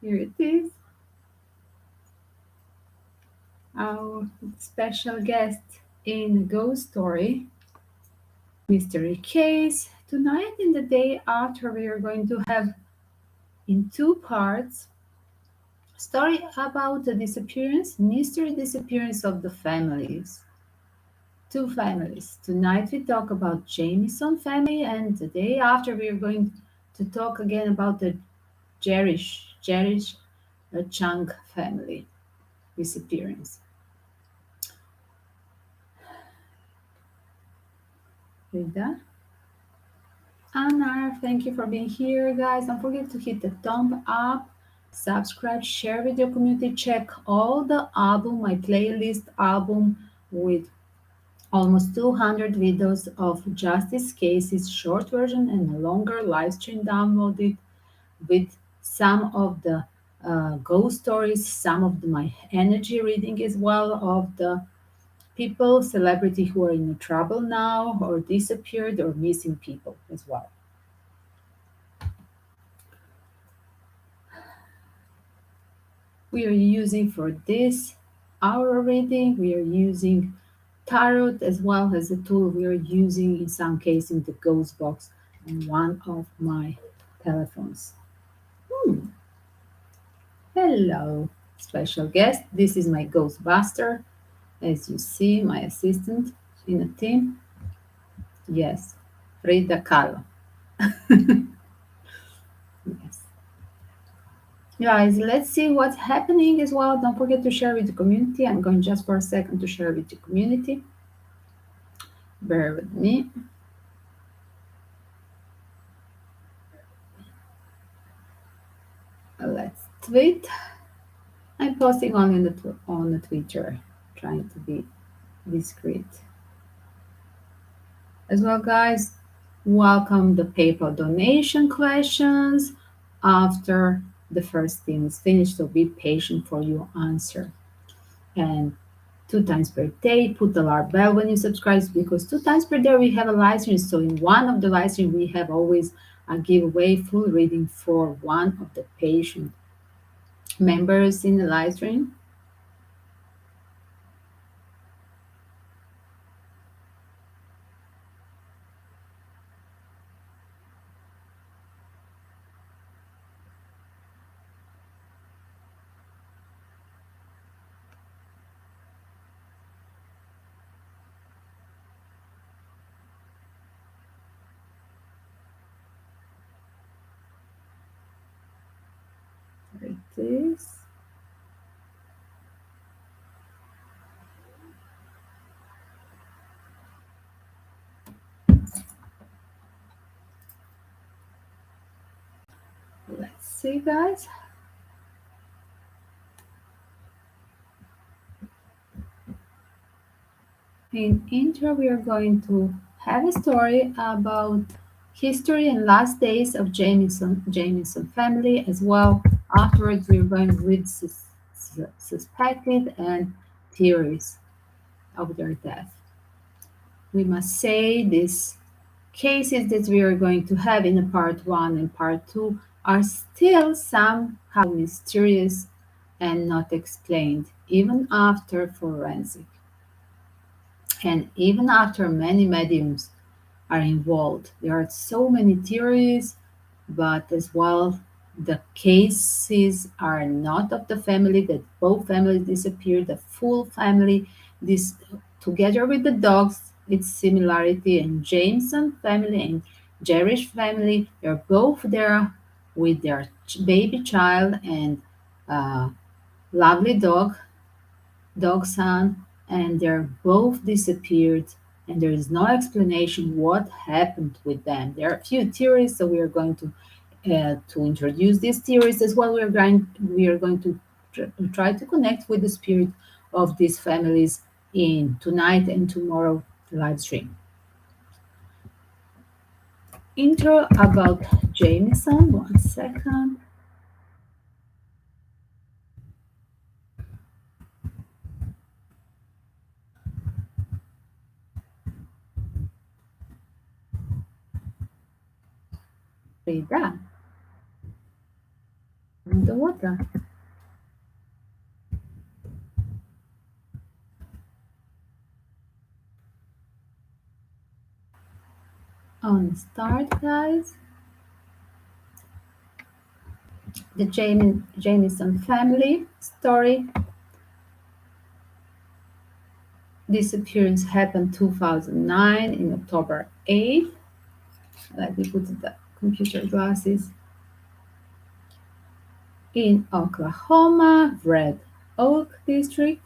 Here it is, our special guest in Ghost Story Mystery Case. Tonight, in the day after, we are going to have in two parts story about the disappearance, mystery disappearance of the families. Two families. Tonight we talk about Jamison family, and the day after we are going to talk again about the Gerrish Chunk family disappearance. Rita, Anna, thank you for being here, guys. Don't forget to hit the thumb up, subscribe, share with your community. Check all the album, my playlist album with almost 200 videos of justice cases, short version and a longer live stream downloaded with some of the ghost stories, some of my energy reading as well of the people, celebrity who are in trouble now or disappeared or missing people as well. We are using for this hour reading, we are using tarot as well as a tool we are using in some cases in the ghost box on one of my telephones. Hmm. Hello, special guest. This is my Ghostbuster. As you see, my assistant in a team. Yes, Frida Kahlo. Yes. Guys, let's see what's happening as well. Don't forget to share with the community. I'm going just for a second to share with the community. Bear with me. Let's tweet. I'm posting only on the Twitter, trying to be discreet. As well, guys, welcome the PayPal donation questions after the first thing is finished. So be patient for your answer. And 2 times per day, put the alarm bell when you subscribe because 2 times per day we have a live stream. So in one of the live stream we have always a giveaway full reading for one of the patient members in the live stream. There it is. Let's see, guys. In intro, we are going to have a story about history and last days of Jamison family as well. Afterwards, we are going to read suspected and theories of their death. We must say these cases that we are going to have in a part one and part two are still somehow mysterious and not explained, even after forensic. And even after many mediums are involved, there are so many theories, but as well, the cases are not of the family, that both families disappeared, the full family, this together with the dogs, its similarity, and Jameson family and Gerrish family, they're both there with their baby child and lovely dog son, and they're both disappeared, and there is no explanation what happened with them. There are a few theories, so we are going to introduce these theories as well. We are going to try to connect with the spirit of these families in tonight and tomorrow live stream. Intro about Jamison. 1 second. Frida. the water. On start, guys. The Jamison family story. Disappearance happened 2009 in October 8th. Let me put the computer glasses. In Oklahoma, Red Oak District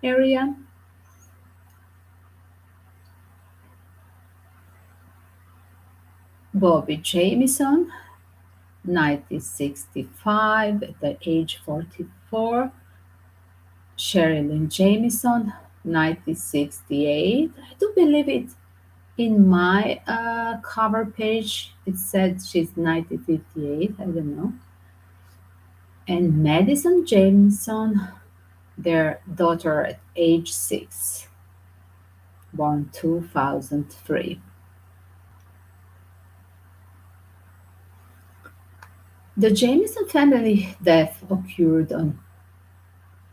area. Bobby Jamison, 1965, at the age 44. Sherilyn Jamison, 1968. I do believe it in my cover page. It said she's 1958. I don't know. And Madison Jameson, their daughter at age 6, born 2003. The Jamison family death occurred on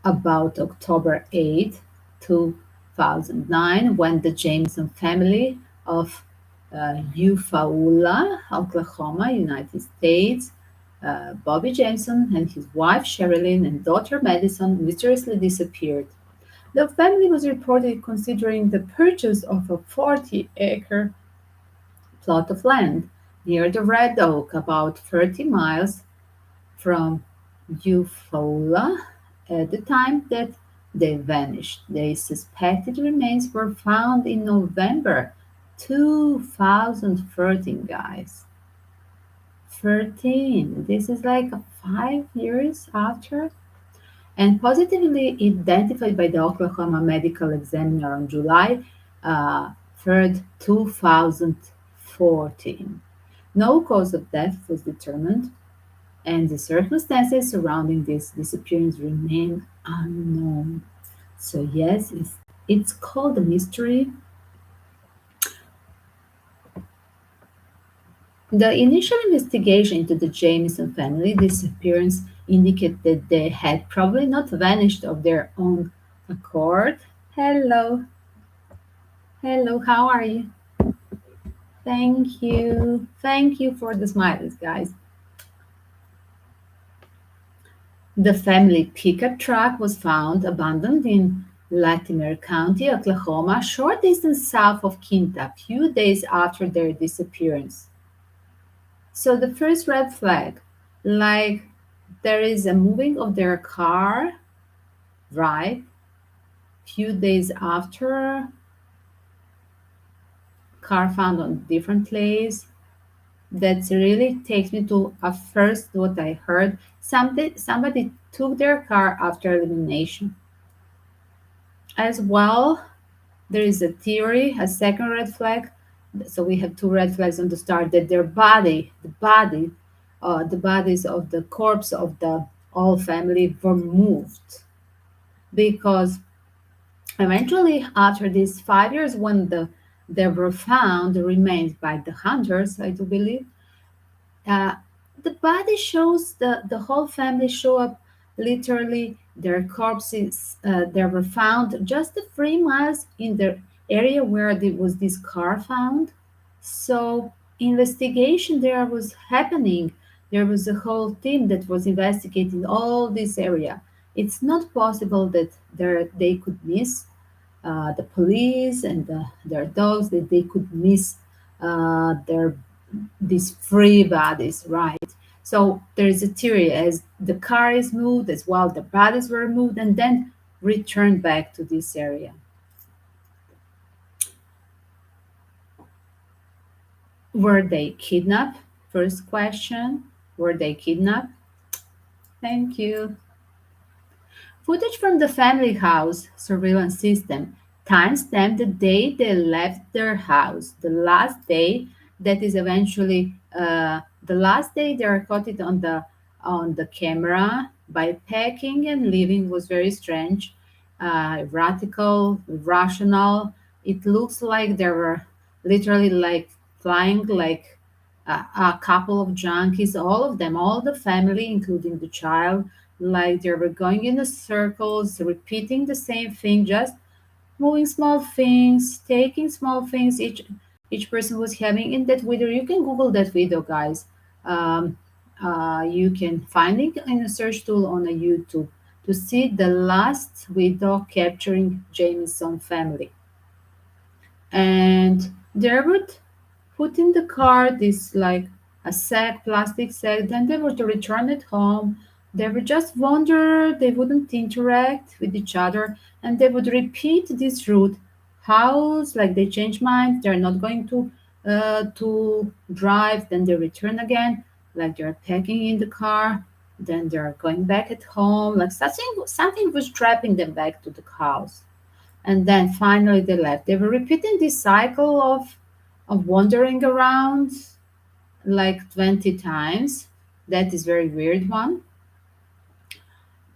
about October 8, 2009, when the Jamison family of Eufaula, Oklahoma, United States, Bobby Jamison and his wife Sherilyn and daughter Madison mysteriously disappeared. The family was reported considering the purchase of a 40-acre plot of land near the Red Oak, about 30 miles from Eufaula. At the time that they vanished, their suspected remains were found in November 2013, guys. 13. This is like 5 years after. And positively identified by the Oklahoma Medical Examiner on July 3rd, 2014. No cause of death was determined, and the circumstances surrounding this disappearance remain unknown. So, yes, it's called a mystery. The initial investigation into the Jamison family disappearance indicated that they had probably not vanished of their own accord. Hello, hello, how are you? Thank you. Thank you for the smiles, guys. The family pickup truck was found abandoned in Latimer County, Oklahoma, short distance south of Kinta, a few days after their disappearance. So the first red flag, like there is a moving of their car, right? Few days after, car found on different place. That really takes me to a first what I heard. Somebody took their car after elimination. As well, there is a theory, a second red flag. So we have two red flags on the start that their body, the bodies of the corpse of the all family were moved because eventually after these 5 years when they were found the remains by the hunters, I do believe, uh, the body shows the whole family show up literally their corpses they were found just 3 miles in the area where there was this car found. So investigation there was happening. There was a whole team that was investigating all this area. It's not possible that they could miss the police and their dogs, that they could miss their these free bodies, right? So there is a theory as the car is moved, as well the bodies were moved and then returned back to this area. Were they kidnapped? First question. Were they kidnapped? Thank you. Footage from the family house surveillance system timestamped the day they left their house. The last day that is eventually the last day they are caught it on the camera by packing and leaving was very strange, radical, irrational. It looks like they were literally like flying like a couple of junkies, all of them, all the family, including the child, like they were going in the circles, repeating the same thing, just moving small things, taking small things. Each person was having in that video. You can Google that video, guys. Um, you can find it in a search tool on a YouTube to see the last video capturing Jamison family. And they would put in the car this like a sack, plastic sack, then they would return it home. They would just wander, they wouldn't interact with each other, and they would repeat this route. House, like they change minds, they're not going to drive, then they return again, like they're packing in the car, then they're going back at home, like something was trapping them back to the house. And then finally they left. They were repeating this cycle of wandering around like 20 times. That is very weird one.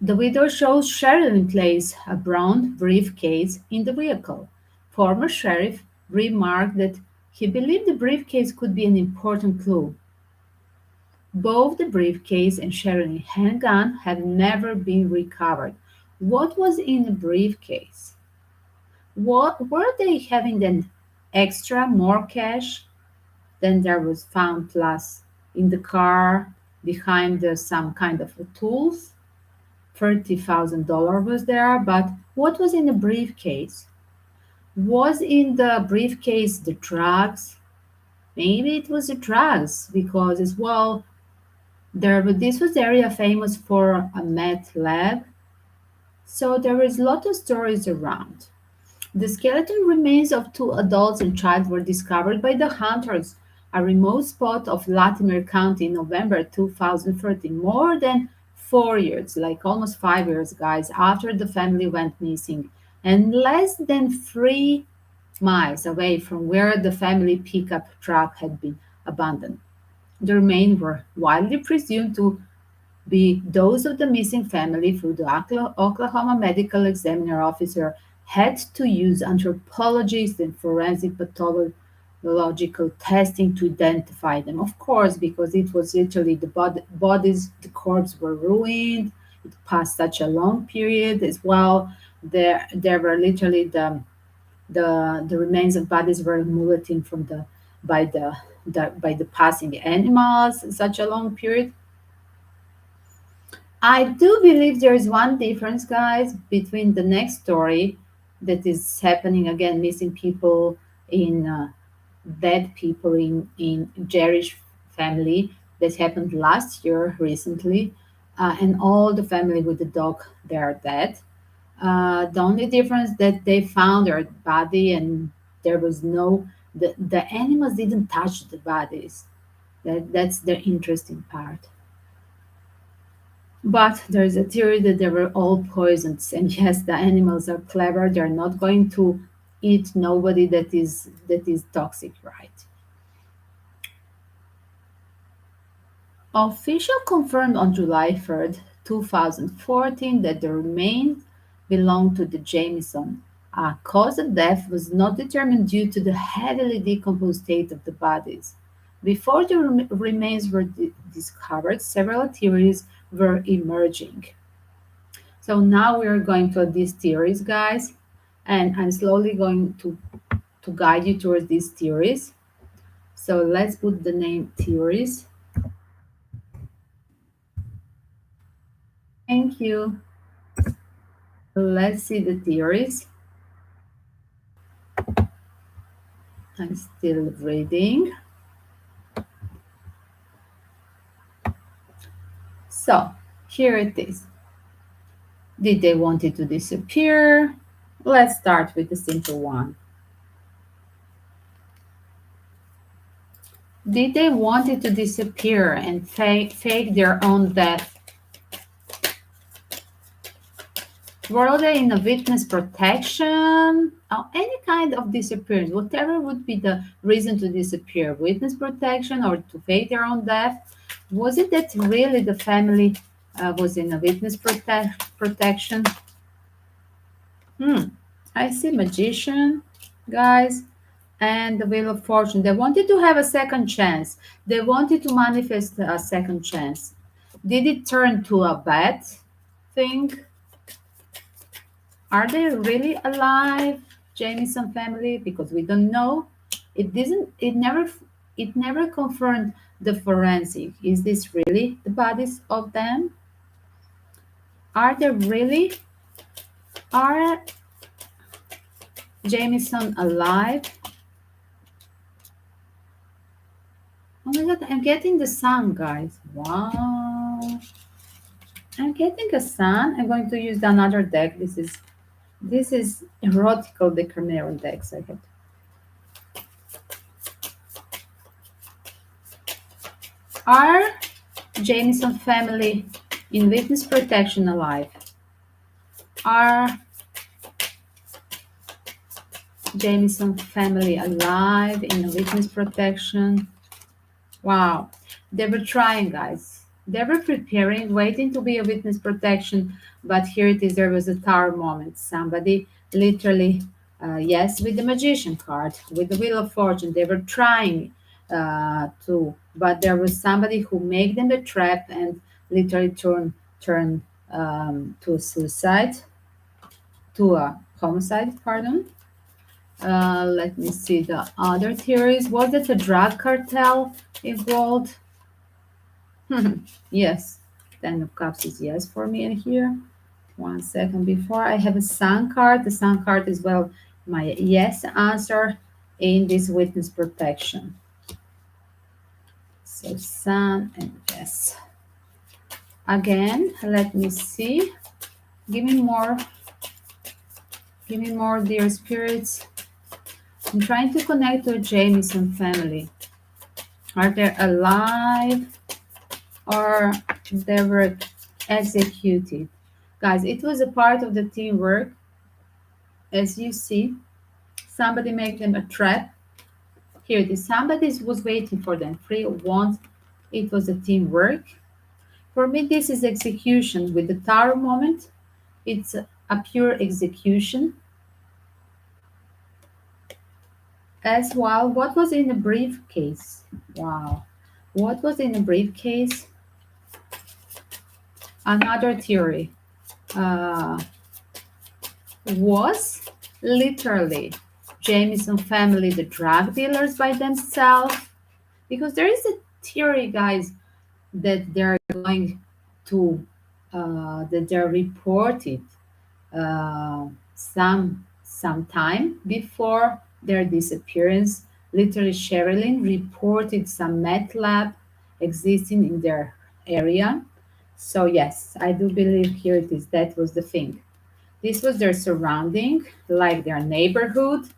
The video shows Sherilyn places a brown briefcase in the vehicle. Former sheriff remarked that he believed the briefcase could be an important clue. Both the briefcase and Sherilyn's handgun have never been recovered. What was in the briefcase? What were they having then extra more cash than there was found plus in the car behind some kind of tools? $30,000 was there, but what was in the briefcase? Was in the briefcase the drugs? Maybe it was the drugs because as well this was area famous for a meth lab. So there is a lot of stories around. The skeleton remains of two adults and child were discovered by the hunters, a remote spot of Latimer County in November 2013, more than 4 years, like almost 5 years, guys, after the family went missing, and less than 3 miles away from where the family pickup truck had been abandoned. The remains were widely presumed to be those of the missing family through the Oklahoma medical examiner officer had to use anthropologists and forensic pathological testing to identify them. Of course, because it was literally bodies, the corpses were ruined. It passed such a long period as well. There were literally the remains of bodies were mutilated from by the passing animals in such a long period. I do believe there is one difference, guys, between the next story that is happening again, missing people in dead people in Gerrish family that happened last year recently, and all the family with the dog they are dead. The only difference that they found their body and there was no the animals didn't touch the bodies. That's the interesting part. But there's a theory that they were all poisons, and yes, the animals are clever. They're not going to eat nobody that is toxic, right? Official confirmed on July 3rd, 2014, that the remains belonged to the Jamison. Cause of death was not determined due to the heavily decomposed state of the bodies. Before the remains were discovered, several theories were emerging. So now we are going to these theories, guys, and I'm slowly going to guide you towards these theories. So let's put the name theories. Thank you. Let's see the theories. I'm still reading. So here it is. Did they want it to disappear? Let's start with the simple one. Did they want it to disappear and fake their own death? Were they in a witness protection? Or any kind of disappearance, whatever would be the reason to disappear, witness protection or to fake their own death? Was it that really the family was in a witness protection? I see magician, guys, and the Wheel of Fortune. They wanted to have a second chance. They wanted to manifest a second chance. Did it turn to a bad thing? Are they really alive, Jamison family? Because we don't know. It didn't. It never confirmed the forensic. Is this really the bodies of them? Are they really? Are Jamison alive? Oh my god, I'm getting the sun, guys. Wow. I'm getting a sun. I'm going to use another deck. This is erotical Decameron decks I have. Are Jamison family in witness protection alive? Are Jamison family alive in witness protection? Wow. They were trying, guys. They were preparing, waiting to be a witness protection, but here it is. There was a tower moment. Somebody literally, yes, with the magician card, with the Wheel of Fortune, they were trying to, but there was somebody who made them a trap and literally turn to a suicide, to a homicide, pardon. Let me see the other theories. Was it a drug cartel involved? Yes, Ten of Cups is yes for me in here. 1 second before I have a Sun card. The Sun card is well my yes answer in this witness protection. So Sun and yes. Again, let me see. Give me more. Give me more, dear spirits. I'm trying to connect to Jamison family. Are they alive or they were executed? Guys, it was a part of the teamwork. As you see, somebody made them a trap. Here it is. Somebody was waiting for them. 3 of Wands. It was a teamwork. For me, this is execution with the Tower moment. It's a pure execution. As well, what was in the briefcase? Wow. What was in the briefcase? Another theory. Was literally Jamison family the drug dealers by themselves? Because there is a theory, guys, that they're going to that they're reported some time before their disappearance. Literally, Sherilyn reported some meth lab existing in their area. So yes, I do believe here it is. That was the thing. This was their surrounding, like their neighborhood,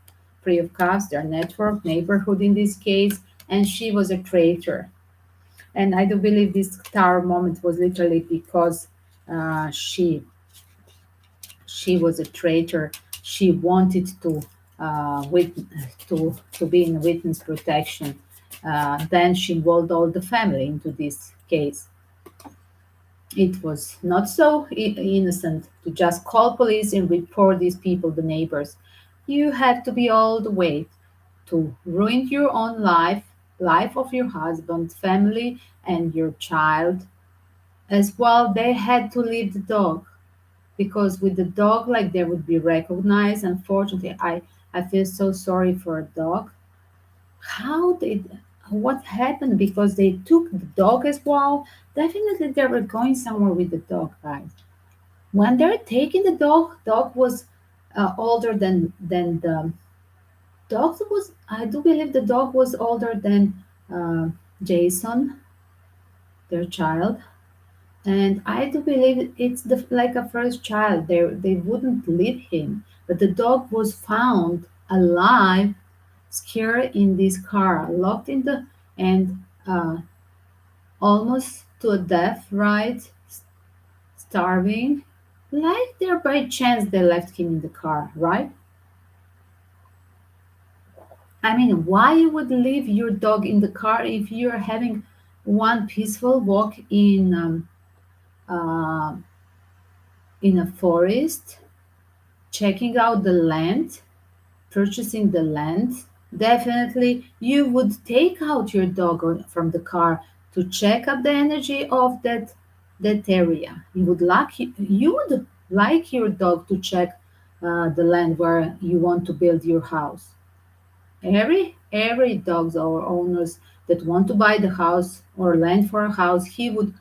Three of Cups, their network, neighborhood in this case, and she was a traitor. And I do believe this tower moment was literally because she was a traitor. She wanted to wit- to be in witness protection. Then she involved all the family into this case. It was not so innocent to just call police and report these people, the neighbors. You had to be all the way to ruin your own life, life of your husband, family, and your child. As well, they had to leave the dog because with the dog, like they would be recognized. Unfortunately, I feel so sorry for a dog. How did what happened? Because they took the dog as well. Definitely, they were going somewhere with the dog, guys. When they're taking the dog was older than the dog was. I do believe the dog was older than Jason, their child, and I do believe it's like a first child. They wouldn't leave him, but the dog was found alive, scared in this car, locked in the and almost to a death, right? Starving. Like there by chance they left him in the car, right? I mean, why you would leave your dog in the car if you're having one peaceful walk uh, in a forest, checking out the land, purchasing the land? Definitely, you would take out your dog from the car to check up the energy of that area. You would like your dog to check the land where you want to build your house. Every dogs or owners that want to buy the house or land for a house, he would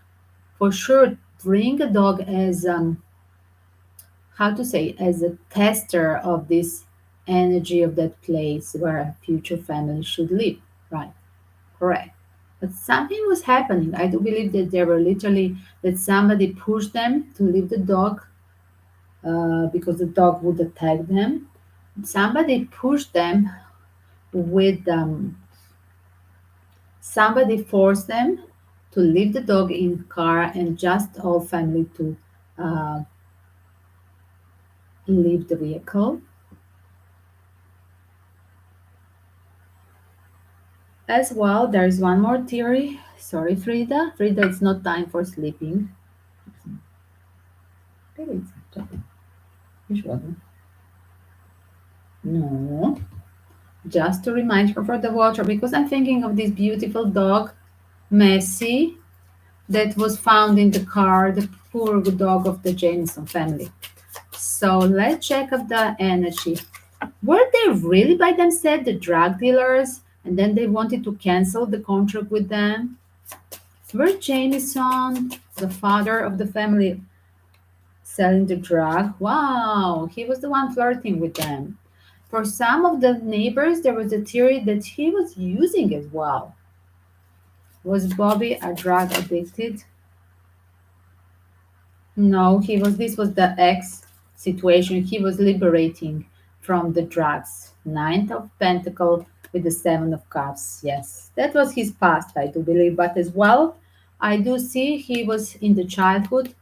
for sure bring a dog as how to say, as a tester of this energy of that place where a future family should live. Right, correct. But something was happening. I do believe that they were literally that somebody pushed them to leave the dog because the dog would attack them. Somebody pushed them with somebody forced them to leave the dog in car and just all family to uh, leave the vehicle. As well, there is one more theory. Sorry, Frida. Frida, it's not time for sleeping. Maybe it's time. Which one? No. Just to remind her for the water, because I'm thinking of this beautiful dog, Messi, that was found in the car, the poor dog of the Jamison family. So let's check up the energy. Were they really by themselves the drug dealers, and then they wanted to cancel the contract with them? Were Jamison, the father of the family, selling the drug? Wow, he was the one flirting with them. For some of the neighbors, there was a theory that he was using as well. Was Bobby a drug addicted? No, he was. This was the ex situation. He was liberating from the drugs. Ninth of Pentacle with the Seven of Cups. Yes, that was his past, I do believe. But as well, I do see he was in the childhood.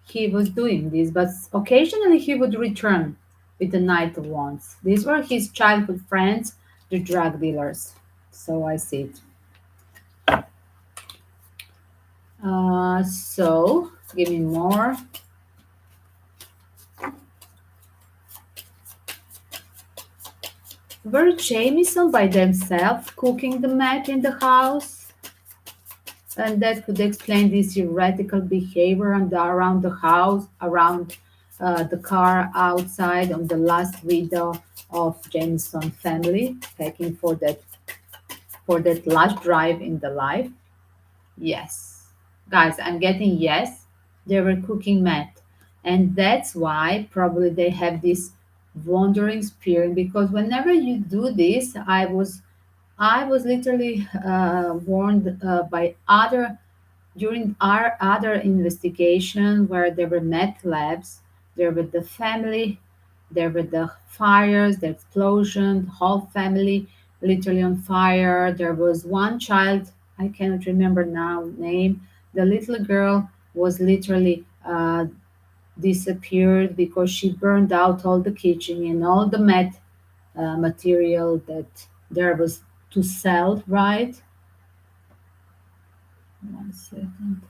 He was doing this, but occasionally he would return with the Knight of Wands. These were his childhood friends, the drug dealers. So I see it. So give me more. Were Jamison by themselves cooking the mat in the house? And that could explain this erratical behavior around the house, around the car outside on the last video of Jamison family, packing for that last drive in the life. Yes. Guys, I'm getting yes. They were cooking meth. And that's why probably they have this wandering spirit because whenever you do this, I was literally warned by other during our other investigation where there were meth labs, there were the family, there were the fires, the explosion, the whole family literally on fire. There was one child, I cannot remember now name. The little girl was literally disappeared because she burned out all the kitchen and all the meth material that there was to sell, right? One second,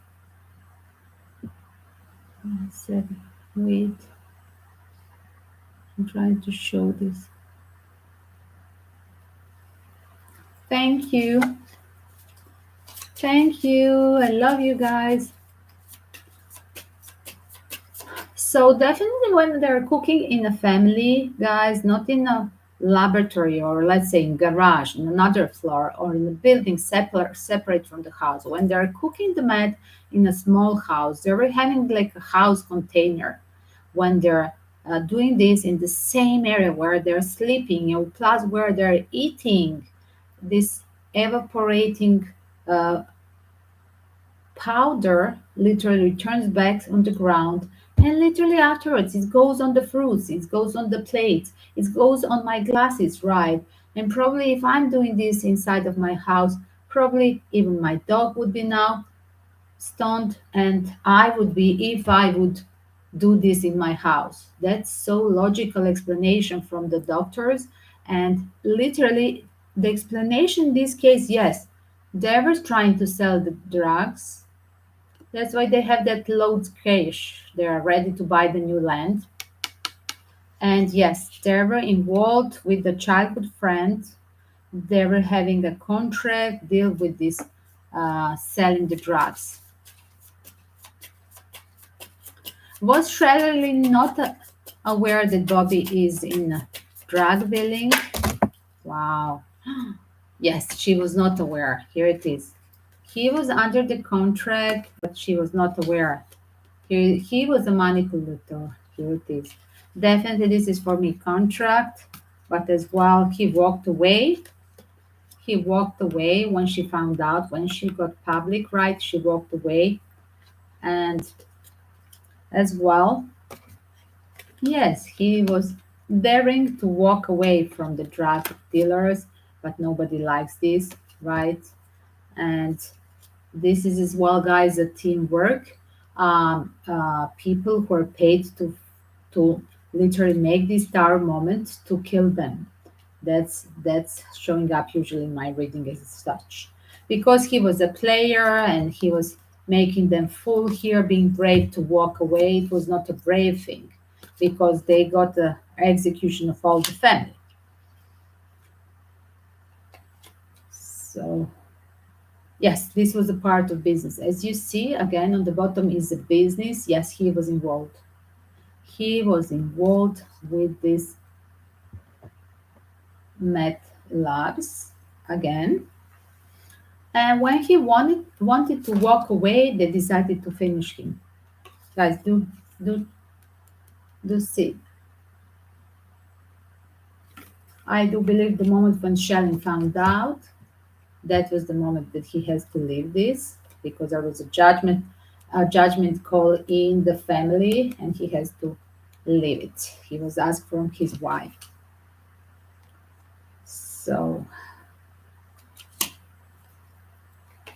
one second. Wait, I'm trying to show this. Thank you. Thank you. I love you guys. So definitely when they're cooking in a family, guys, not in a laboratory or let's say in garage, in another floor or in a building separate from the house. When they're cooking the mat in a small house, they're having like a house container. When they're doing this in the same area where they're sleeping, plus where they're eating, this evaporating uh, powder literally turns back on the ground and literally afterwards it goes on the fruits, it goes on the plates, it goes on my glasses, right? And probably if I'm doing this inside of my house, probably even my dog would be now stoned and I would be if I would do this in my house. That's so logical explanation from the doctors and literally the explanation in this case, yes, they were trying to sell the drugs. That's why they have that load cash. They are ready to buy the new land. And yes, they were involved with the childhood friend They were having a contract deal with this selling the drugs. Was Shirley not aware that Bobby is in drug dealing? Wow. Yes, she was not aware. Here it is. He was under the contract, but she was not aware. He was a manipulator. Here it is. Definitely, this is for me contract, but as well, he walked away. He walked away when she found out, when she got public, right? She walked away. And as well, yes, he was daring to walk away from the drug dealers, but nobody likes this, right? And this is as well, guys, a teamwork. People who are paid to literally make this tower moment to kill them. That's showing up usually in my reading as such, because he was a player and he was making them fool here, being brave to walk away. It was not a brave thing, because they got the execution of all the family. So yes, this was a part of business. As you see, again, on the bottom is a business. Yes, he was involved. He was involved with this meth labs again. And when he wanted to walk away, they decided to finish him. Guys, do do see. I do believe the moment when Shelling found out, that was the moment that he has to leave this, because there was a judgment call in the family, and he has to leave it. He was asked from his wife. So,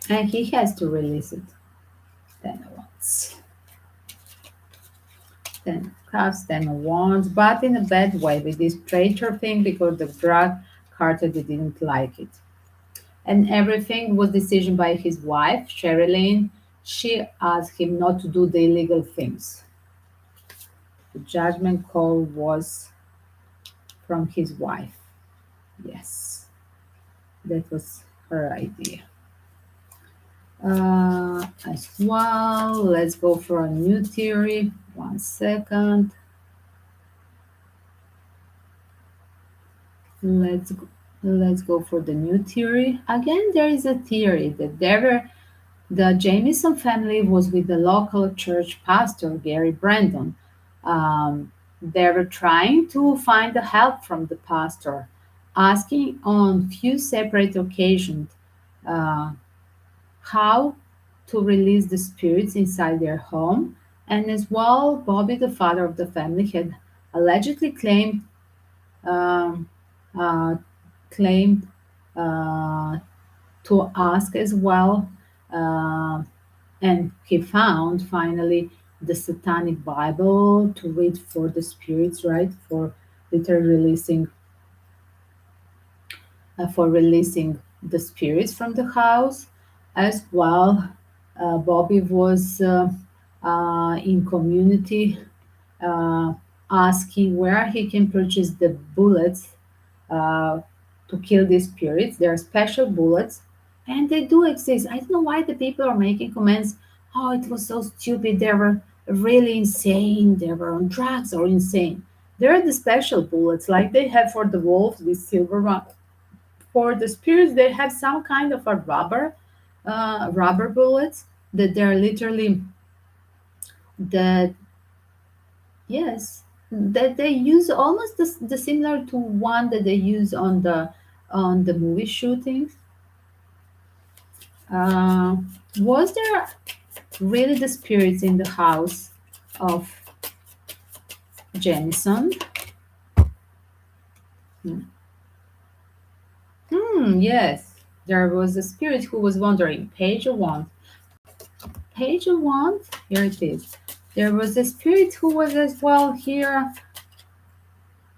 and he has to release it. Then once. Then cups, then wands, but in a bad way with this traitor thing, because the drug cartel didn't like it. And everything was decision by his wife, Sherilyn. She asked him not to do the illegal things. The judgment call was from his wife. Yes, that was her idea. As well, let's go for a new theory. 1 second. Let's go for the new theory. Again, there is a theory that the Jamison family was with the local church pastor, Gary Brandon. They were trying to find the help from the pastor, asking on few separate occasions uh, how to release the spirits inside their home. And as well, Bobby, the father of the family, had allegedly um, uh, claimed uh, to ask as well, uh, and he found finally the Satanic Bible to read for the spirits, right? For releasing the spirits from the house. As well, Bobby was in community uh, asking where he can purchase the bullets uh, to kill these spirits. There are special bullets, and they do exist. I don't know why the people are making comments. Oh, it was so stupid. They were really insane. They were on drugs or insane. There are the special bullets, like they have for the wolves, this silver one. For the spirits, they have some kind of a rubber bullets that they're literally that yes, that they use almost the similar to one that they use on the movie shootings. Uh, was there really the spirits in the house of Jamison? Hmm. Yes, there was a spirit who was wandering. Page of Wands. Page of Wands. Here it is. There was a spirit who was as well here,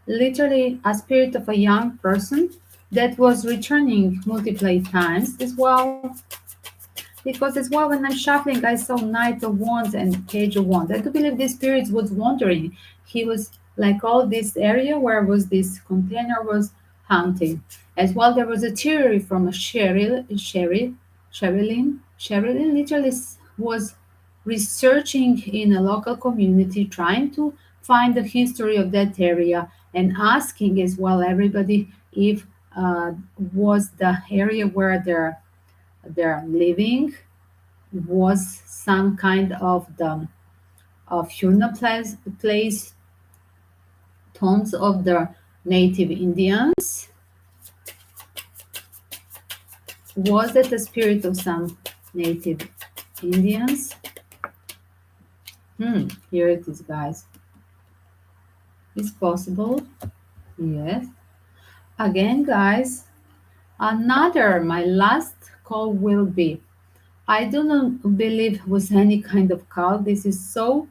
literally a spirit of a young person that was returning multiple times as well. Because as well, when I'm shuffling, I saw Knight of Wands and Page of Wands. I do believe this spirit was wandering. He was like all this area where was this container was hunting. As well, there was a theory from Sherilyn literally was researching in a local community, trying to find the history of that area and asking as well everybody if was the area where they're living was some kind of the of Hurna place, tombs of the native Indians. Was it the spirit of some native Indians? Here it is, guys. It's possible. Yes. Again, guys, my last call will be. I do not believe it was any kind of cult. This is so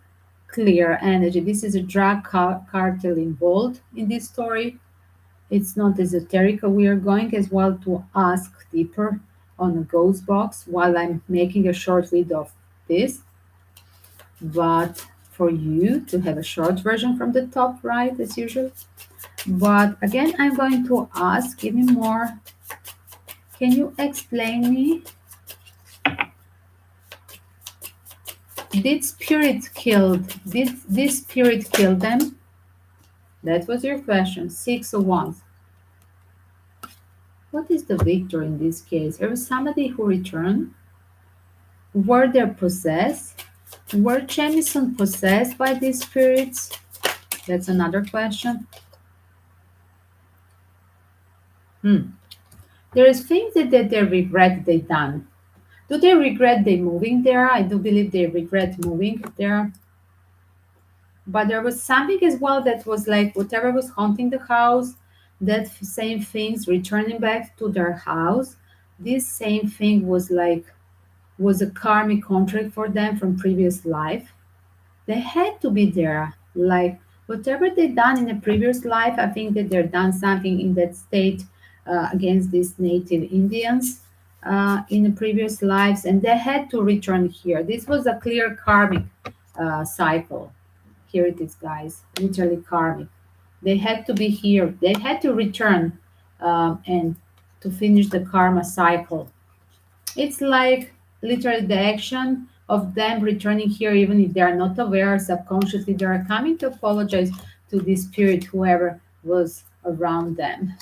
clear energy. This is a drug cartel involved in this story. It's not esoteric. We are going as well to ask deeper on a ghost box while I'm making a short read of this. But for you to have a short version from the top right as usual. But again, I'm going to ask, give me more. Can you explain me? Did this spirit kill them? That was your question. 6 of Wands. What is the victor in this case? There was somebody who returned. Were they possessed? Were Jamison possessed by these spirits? That's another question. There is things that they regret they done. Do they regret they moving there? I do believe they regret moving there. But there was something as well that was like whatever was haunting the house, that same things returning back to their house. This same thing was a karmic contract for them from previous life. They had to be there. Like whatever they done in a previous life, I think that they're done something in that state against these native Indians in the previous lives, and they had to return here. This was a clear karmic cycle. Here it is, guys. Literally karmic. They had to be here. They had to return and to finish the karma cycle. It's like literally the action of them returning here, even if they are not aware, subconsciously, they are coming to apologize to this spirit, whoever was around them.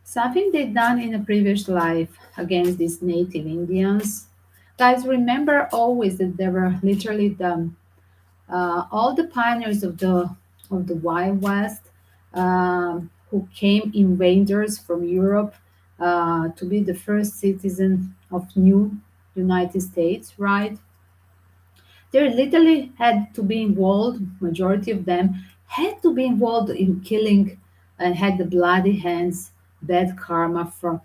Something they done in a previous life against these native Indians. Guys, remember always that there were literally all the pioneers of the Wild West who came invaders from Europe to be the first citizen of new United States, right? They literally had to be involved. Majority of them had to be involved in killing and had the bloody hands, bad karma from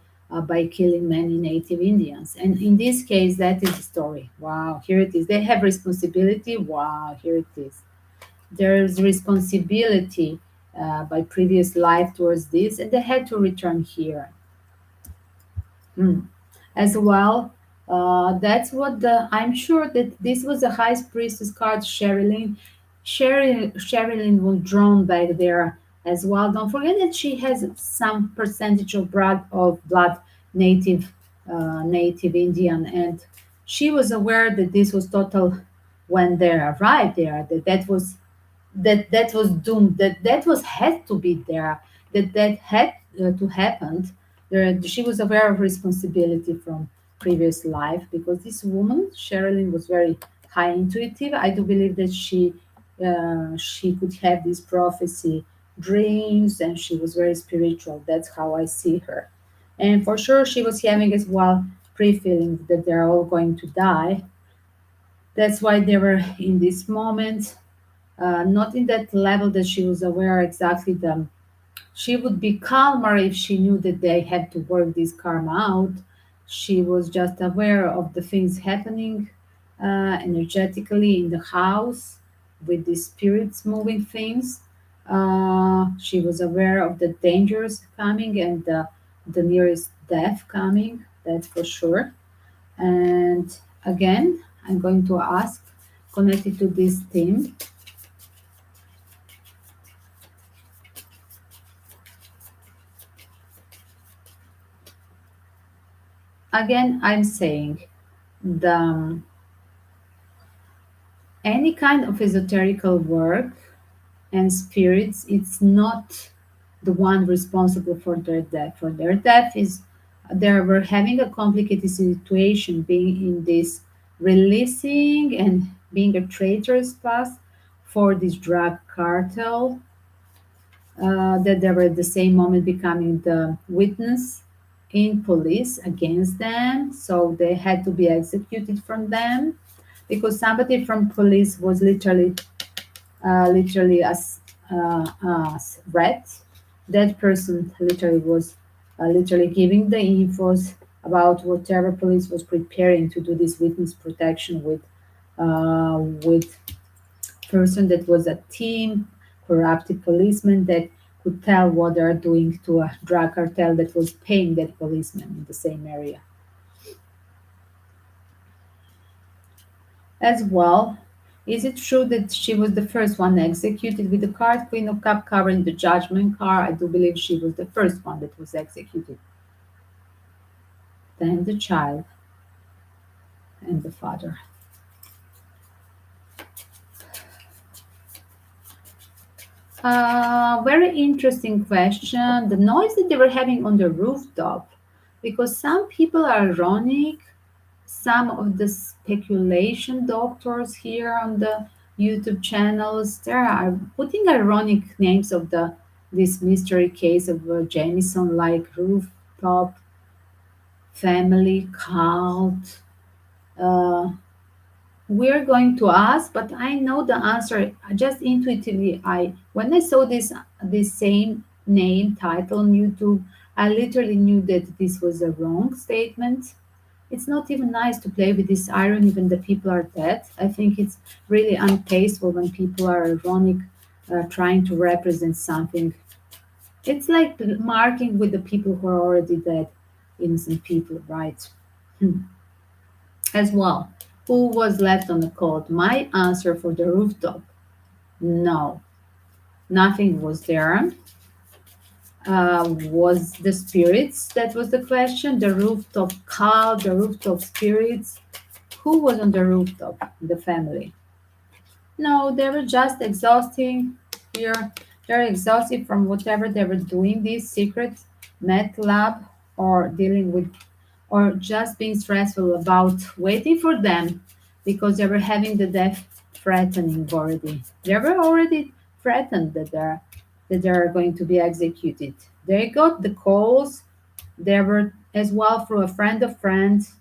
by killing many native Indians. And in this case, that is the story. Wow, here it is. They have responsibility. Wow, here it is. There's responsibility by previous life towards this, and they had to return here. As well. That's what I'm sure that this was the high priestess card, Sherilyn. Sherilyn was drawn back there as well. Don't forget that she has some percentage of blood native native Indian, and she was aware that this was total when they arrived there. That was doomed. That was had to be there. That had to happen. She was aware of responsibility from previous life because this woman Sherilyn was very high intuitive. I do believe that she could have these prophecy dreams, and she was very spiritual. That's how I see her, and for sure she was having as well pre-feelings that they're all going to die. That's why they were in this moment, not in that level that she was aware exactly the she would be calmer if she knew that they had to work this karma out. She was just aware of the things happening energetically in the house with the spirits moving things. She was aware of the dangers coming and the nearest death coming, that's for sure. And again, I'm going to ask, connected to this theme, Again, I'm saying the any kind of esoterical work and spirits, it's not the one responsible for their death. For their death is they were having a complicated situation, being in this releasing and being a traitorous path for this drug cartel, that they were at the same moment becoming the witness in police against them, so they had to be executed from them because somebody from police was literally as threat. That person literally was literally giving the infos about whatever police was preparing to do this witness protection with person that was a team, corrupted policeman that could tell what they're doing to a drug cartel that was paying that policeman in the same area. As well, is it true that she was the first one executed with the card Queen of Cup covering the judgment card? I do believe she was the first one that was executed. Then the child and the father. Very interesting question. The noise that they were having on the rooftop, because some people are ironic. Some of the speculation doctors here on the YouTube channels, they are putting ironic names of the this mystery case of Jamison, like rooftop family cult. Uh, we're going to ask, but I know the answer just intuitively. I when I saw this same name title on YouTube, I literally knew that this was a wrong statement. It's not even nice to play with this irony when the people are dead. I think it's really untasteful when people are ironic, trying to represent something. It's like marking with the people who are already dead, innocent people, right? Hmm. As well, who was left on the cold? My answer for the rooftop: no, nothing was there. Was the spirits? That was the question. The rooftop cult, the rooftop spirits. Who was on the rooftop? The family. No, they were just exhausting here. They're exhausted from whatever they were doing, this secret meth lab, or dealing with, or just being stressful about waiting for them because they were having the death threatening already. They were already threatened that they're going to be executed. They got the calls. They were as well through a friend of friends.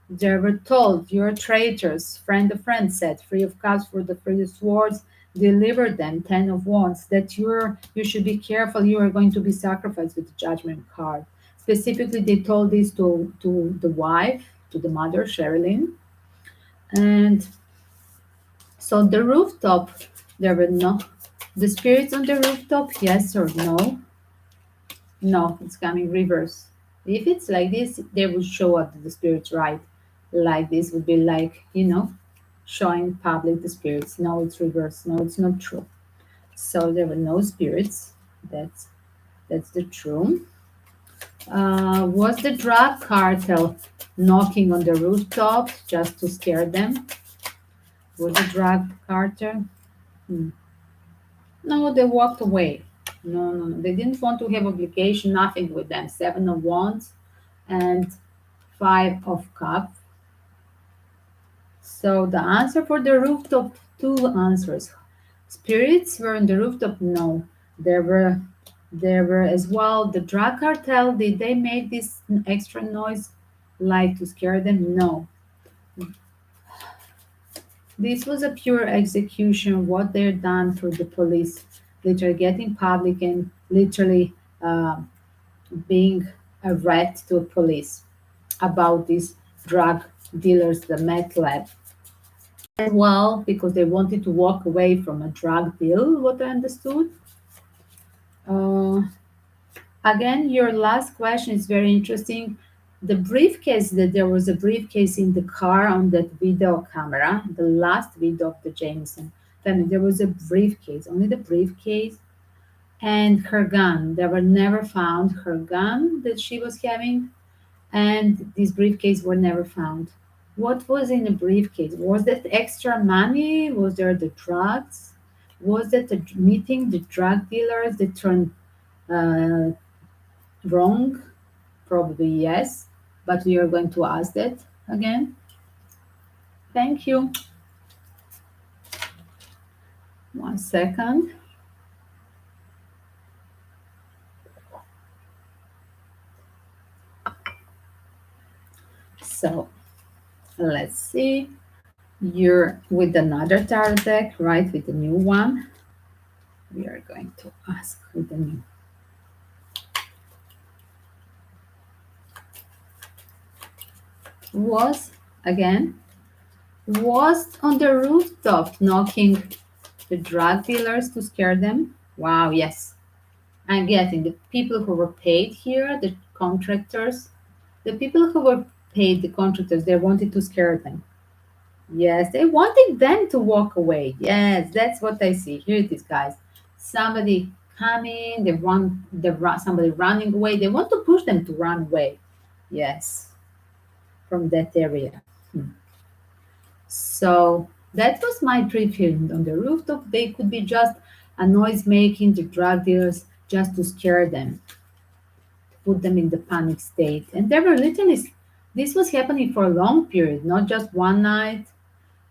They were told, "You're traitors." Friend of friend said, "Free of cups for the free swords, deliver them, 10 of wands, that you should be careful, you are going to be sacrificed with the judgment card." Specifically, they told this to the wife, to the mother, Sherilyn. And so the rooftop, there were no the spirits on the rooftop, yes or no? No, it's coming reverse. If it's like this, they will show up the spirits, right? Like this would be like, showing public the spirits. No, it's reverse. No, it's not true. So there were no spirits. That's the true. Was the drug cartel knocking on the rooftop just to scare them? Was the drug cartel? Hmm. No, they walked away. No, no, no. They didn't want to have obligation, nothing with them. 7 of wands and 5 of cups. So the answer for the rooftop, two answers. Spirits were on the rooftop. No, there were as well the drug cartel. Did they make this extra noise, like to scare them? No, this was a pure execution. What they're done for the police, literally getting public and literally uh, being a rat to police about these drug dealers, the meth lab. As well, because they wanted to walk away from a drug deal, what I understood. Uh, Again, your last question is very interesting. The briefcase, that there was a briefcase in the car on that video camera, the last video of the Jamison family, there was a briefcase, only the briefcase and her gun. They were never found her gun that she was having. and this briefcase were never found. What was in the briefcase? Was that extra money? Was there the drugs? Was that the meeting the drug dealers that turned uh, wrong? Probably yes, but we are going to ask that again. Thank you. One second. So let's see. You're with another tarot deck, right? With the new one. We are going to ask with the new. Was again was on the rooftop knocking the drug dealers to scare them. Wow, yes. I'm getting the people who were paid here, the contractors, the people who were paid, the contractors, they wanted to scare them. Yes, they wanted them to walk away. Yes, that's what I see. Here it is, guys. Somebody coming, somebody running away. They want to push them to run away. Yes, from that area. Hmm. So that was my dream feeling on the rooftop. They could be just a noise making the drug dealers just to scare them, put them in the panic state. And they were literally, this was happening for a long period, not just one night.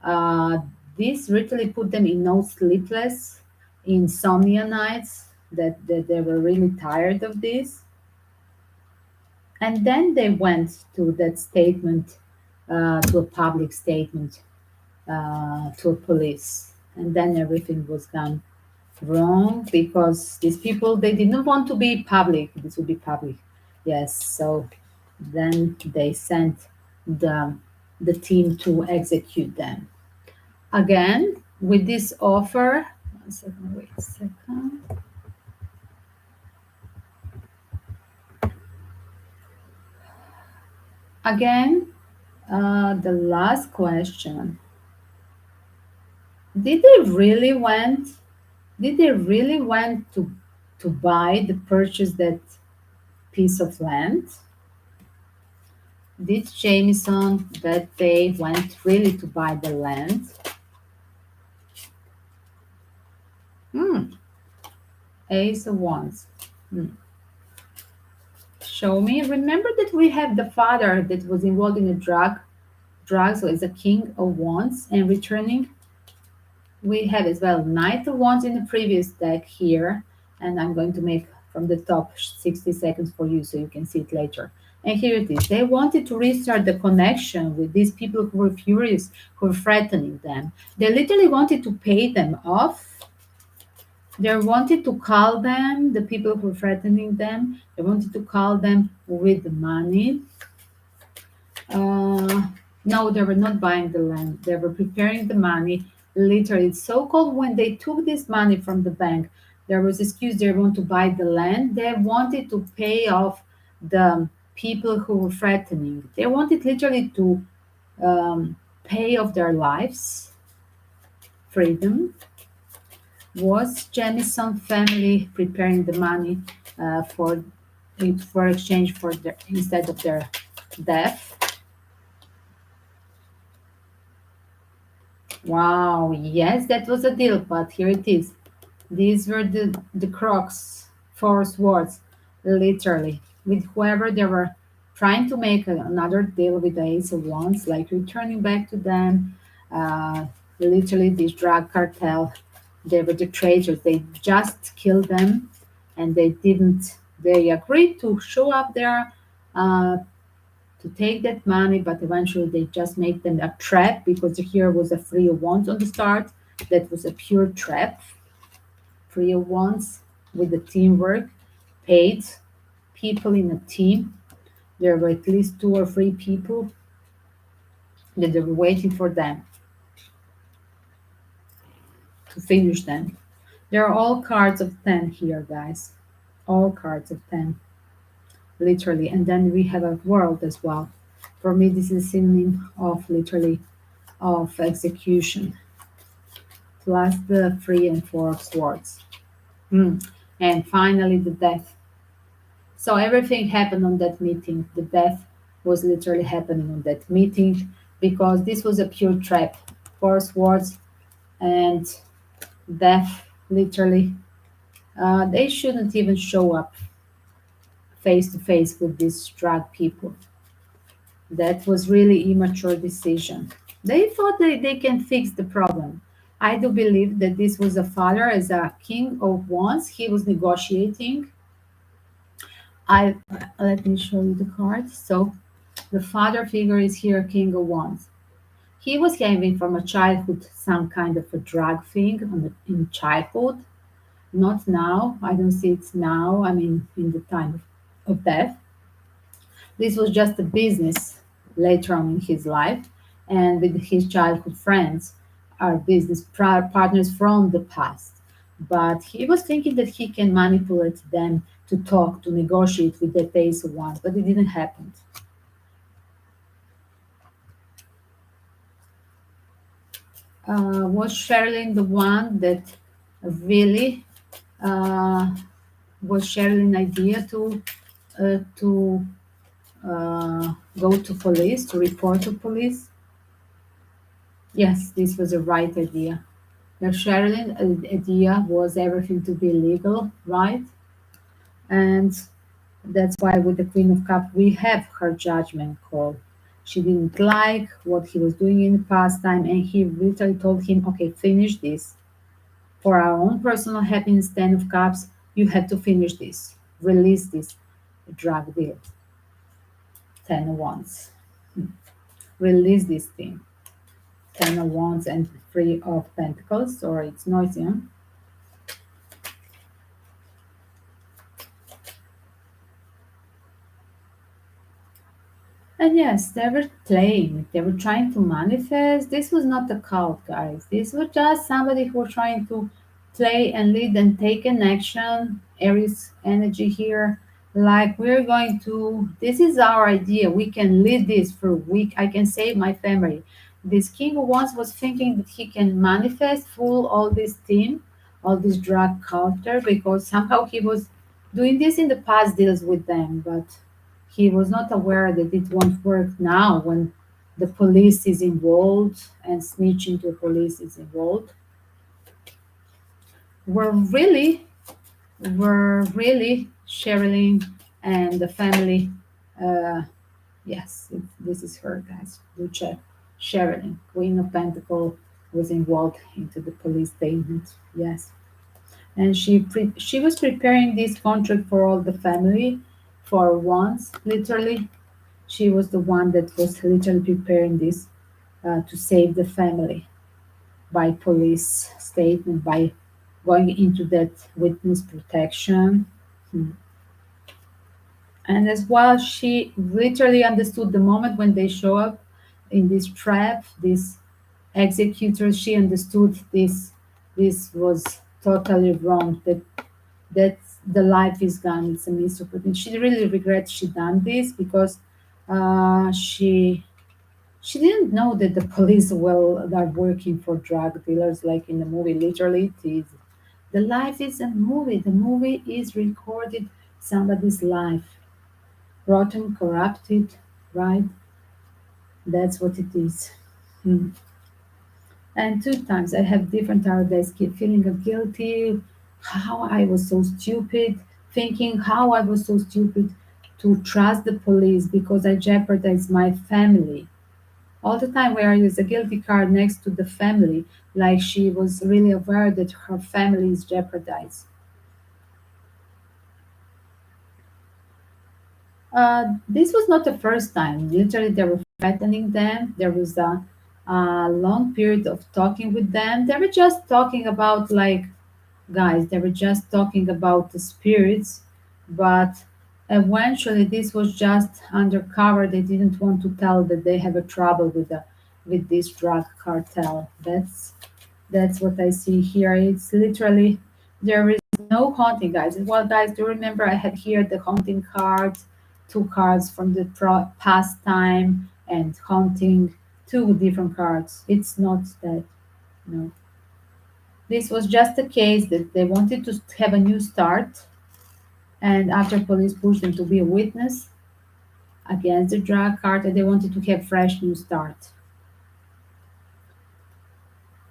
Uh, this literally put them in no sleepless, insomnia nights, that they were really tired of this. And then they went to that statement, to a public statement, to a police. And then everything was gone wrong because these people, they didn't want to be public. This would be public. Yes. So then they sent the team to execute them. Again, with this offer, one second, wait a second. Again, the last question. Did they really went? Did they really went to buy the purchase that piece of land? Did Jamison that they went really to buy the land? Hmm. Ace of Wands. Hmm. Show me. Remember that we have the father that was involved in a drug, so it's a King of Wands, and returning we have as well Knight of Wands in the previous deck here, and I'm going to make from the top 60 seconds for you so you can see it later. And here it is. They wanted to restart the connection with these people who were furious, who were threatening them. They literally wanted to pay them off. They wanted to call them, the people who were threatening them, they wanted to call them with money. Uh, no, they were not buying the land. They were preparing the money. Literally, it's so called when they took this money from the bank, there was excuse they want to buy the land. They wanted to pay off the people who were threatening. They wanted literally to pay off their lives, freedom. Was Jamison family preparing the money for exchange for their instead of their death? Wow, yes, that was a deal, but here it is. These were the crux, four swords, literally. With whoever they were trying to make another deal with the Ace of Wands, like returning back to them. Literally, this drug cartel, they were the traitors. They just killed them, and they didn't. They agreed to show up there uh, to take that money, but eventually they just make them a trap because here was a Three of Wands on the start. That was a pure trap. Three of Wands with the teamwork, paid people in a team. There were at least two or three people that they were waiting for them to finish them. There are all cards of 10 here, guys. All cards of 10, literally. And then we have a world as well. For me, this is a synonym of literally of execution, plus the 3 and 4 of swords. And finally, the death. So everything happened on that meeting. The death was literally happening on that meeting, because this was a pure trap. Force words and death, literally. They shouldn't even show up face to face with these drug people. That was really immature decision. They thought they can fix the problem. I do believe that this was a father as a king of wands. He was negotiating. I Let me show you the card. So the father figure is here, king of wands. He was having from a childhood some kind of a drug thing in childhood. Not now. I don't see it now. I mean, in the time of death. This was just a business later on in his life, and with his childhood friends are business partners from the past. But he was thinking that he can manipulate them to talk, to negotiate with the Ace of Wands, but it didn't happen. Was Sherilyn the one that really uh, was Sherilyn idea to go to police, to report to police? Yes, this was the right idea. The Sherilyn idea was everything to be legal, right? And that's why with the Queen of Cups we have her judgment call. She didn't like what he was doing in the past time, and he literally told him, "Okay, finish this for our own personal happiness." Ten of Cups, you have to finish this, release this drug deal. Ten of Wands, release this thing. Ten of Wands and Three of Pentacles, or it's noisy, huh? And yes, they were playing. They were trying to manifest. This was not a cult, guys. This was just somebody who was trying to play and lead and take an action. Aries energy here. Like we're going to, this is our idea. We can lead this for a week. I can save my family. This king of wands was thinking that he can manifest full all this team, all this drug culture, because somehow he was doing this in the past deals with them, but he was not aware that it won't work now when the police is involved and snitching to police is involved. We're really, we're really Sherilyn and the family. Uh, yes, this is her, guys. Do check. Sherilyn, Queen of Pentacle, was involved into the police statement. Yes, and she was preparing this contract for all the family for once, literally. She was the one that was literally preparing this to save the family by police statement, by going into that witness protection. Hmm. And as well, she literally understood the moment when they show up in this trap, this executor, she understood this was totally wrong, that the life is gone, it's a missed opportunity. She really regrets she done this because she didn't know that the police are working for drug dealers like in the movie. Literally, it is. The life is a movie. The movie is recorded somebody's life, rotten, corrupted, right? That's what it is. Hmm. And two times I have different days keep feeling of guilty, how I was so stupid, thinking how I was so stupid to trust the police because I jeopardized my family all the time where is a guilty card next to the family, like she was really aware that her family is jeopardized. This was not the first time. Literally, they were threatening them. There was a long period of talking with them. They were just talking about, like, guys, they were just talking about the spirits, but eventually this was just undercover. They didn't want to tell that they have a trouble with this drug cartel. That's what I see here. It's literally there is no haunting, guys. Well, guys, do you remember I had here the haunting cards, two cards from the past time and haunting, two different cards. It's not that, no. This was just a case that they wanted to have a new start, and after police pushed them to be a witness, against the drug cart, and they wanted to have fresh new start.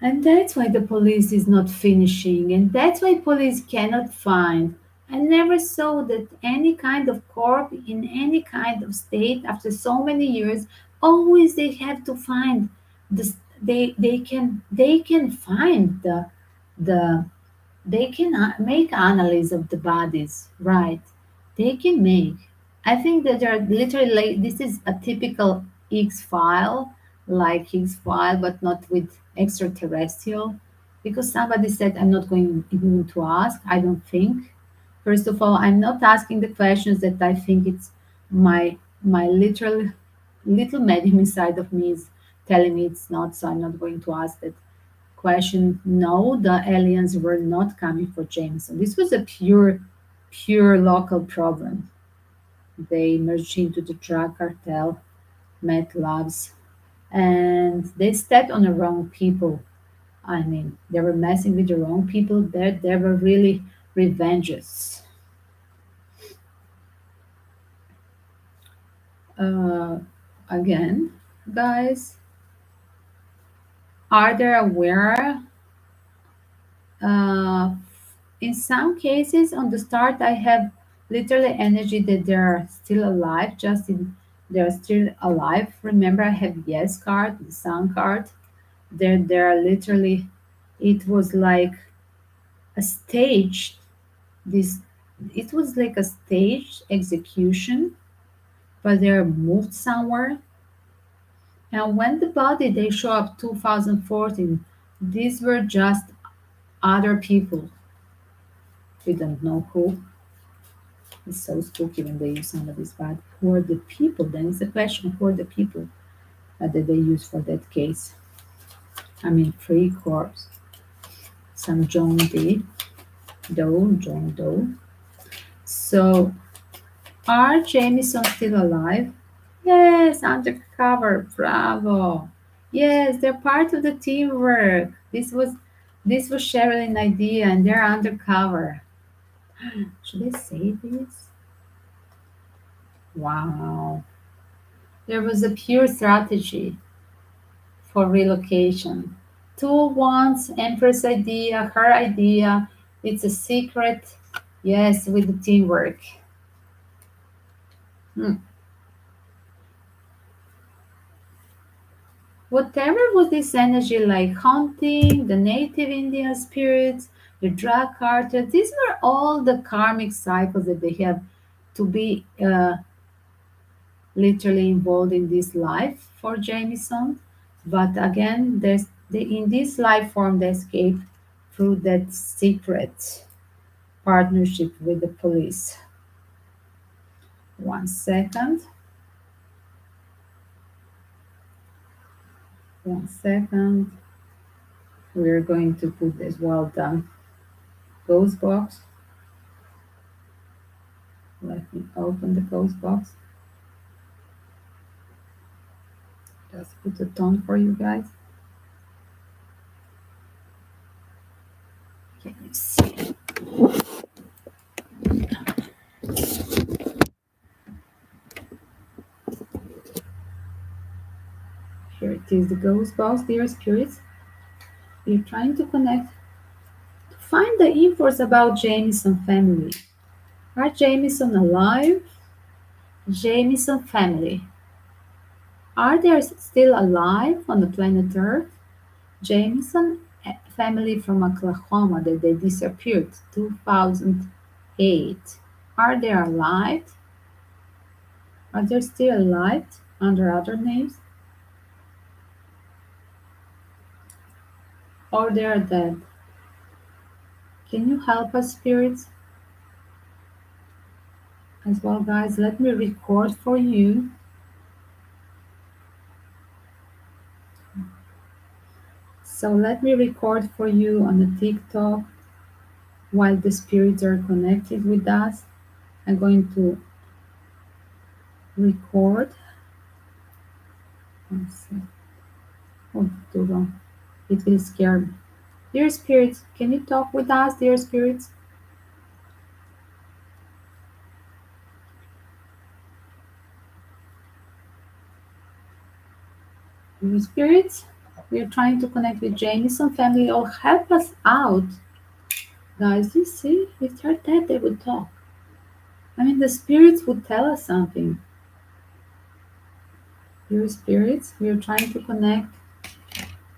And that's why the police is not finishing, and that's why police cannot find. I never saw that any kind of corp in any kind of state after so many years. Always they have to find this. They can find the they can make analysis of the bodies, right? They can make. I think that they're literally like this is a typical X file, like X file, but not with extraterrestrial. Because somebody said I'm not going even to ask. I don't think. First of all, I'm not asking the questions that I think it's my literal little medium inside of me is telling me it's not, so I'm not going to ask that question. No, the aliens were not coming for Jameson. This was a pure local problem. They merged into the drug cartel, met labs, and they stepped on the wrong people. I mean, they were messing with the wrong people. They were really revenges. Uh, Again, guys, are they aware? Uh, in some cases, on the start, I have literally energy that they're still alive, just in they're still alive. Remember, I have yes card, the sun card. They're literally. It was like a stage. This it was like a stage execution, but they're moved somewhere. And when the body they show up 2014, these were just other people. We don't know who. It's so spooky when they use somebody's body. Who are the people? Then it's a question: who are the people that they use for that case? I mean, three corpse. Some John Doe. So, are Jamison still alive? Yes, undercover. Bravo. Yes, they're part of the teamwork. This was Sherilyn's idea, and they're undercover. Should I say this? Wow. There was a pure strategy for relocation. Two wants Empress idea, her idea. It's a secret. Yes, with the teamwork. Hmm. Whatever was this energy like haunting, the native Indian spirits, the drug cartel, these were all the karmic cycles that they have to be literally involved in this life for Jamison. But again, in this life form, they escape through that secret partnership with the police. 1 second. 1 second. We're going to put as well the ghost box. Let me open the ghost box. Just put a tone for you guys. Can you see? Here it is, the ghost box, dear spirits. We're trying to connect to find the infos about Jamison family. Are Jamison alive? Jamison family. Are they still alive on the planet Earth? Jamison family from Oklahoma that they disappeared 2008. Are they alive? Are they still alive under other names? Or they are dead? Can you help us, spirits? As well, guys, let me record for you. So let me record for you on the TikTok while the spirits are connected with us. I'm going to record. One sec. Oh, too long. It will scare me. Dear spirits, can you talk with us, dear spirits? Spirits, we're trying to connect with Jamison family or help us out. Guys, you see, if they're dead, they would talk. I mean, the spirits would tell us something. Your spirits, we're trying to connect.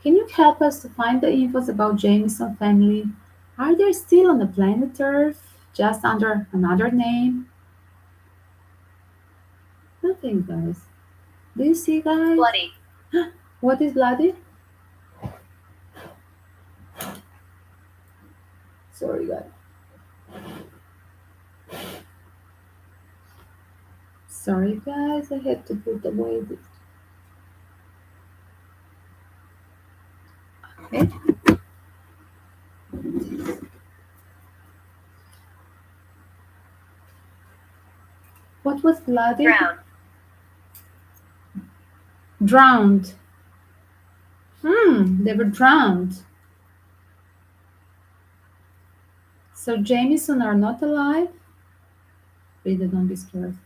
Can you help us to find the infos about Jamison family? Are they still on the planet Earth, just under another name? Nothing, guys. Do you see, guys? Bloody. What is bloody? Sorry, guys. Sorry, guys. I had to put away this. Okay. What was bloody? Drown. Drowned. They were drowned. So Jamison are not alive? Read it, don't be scared.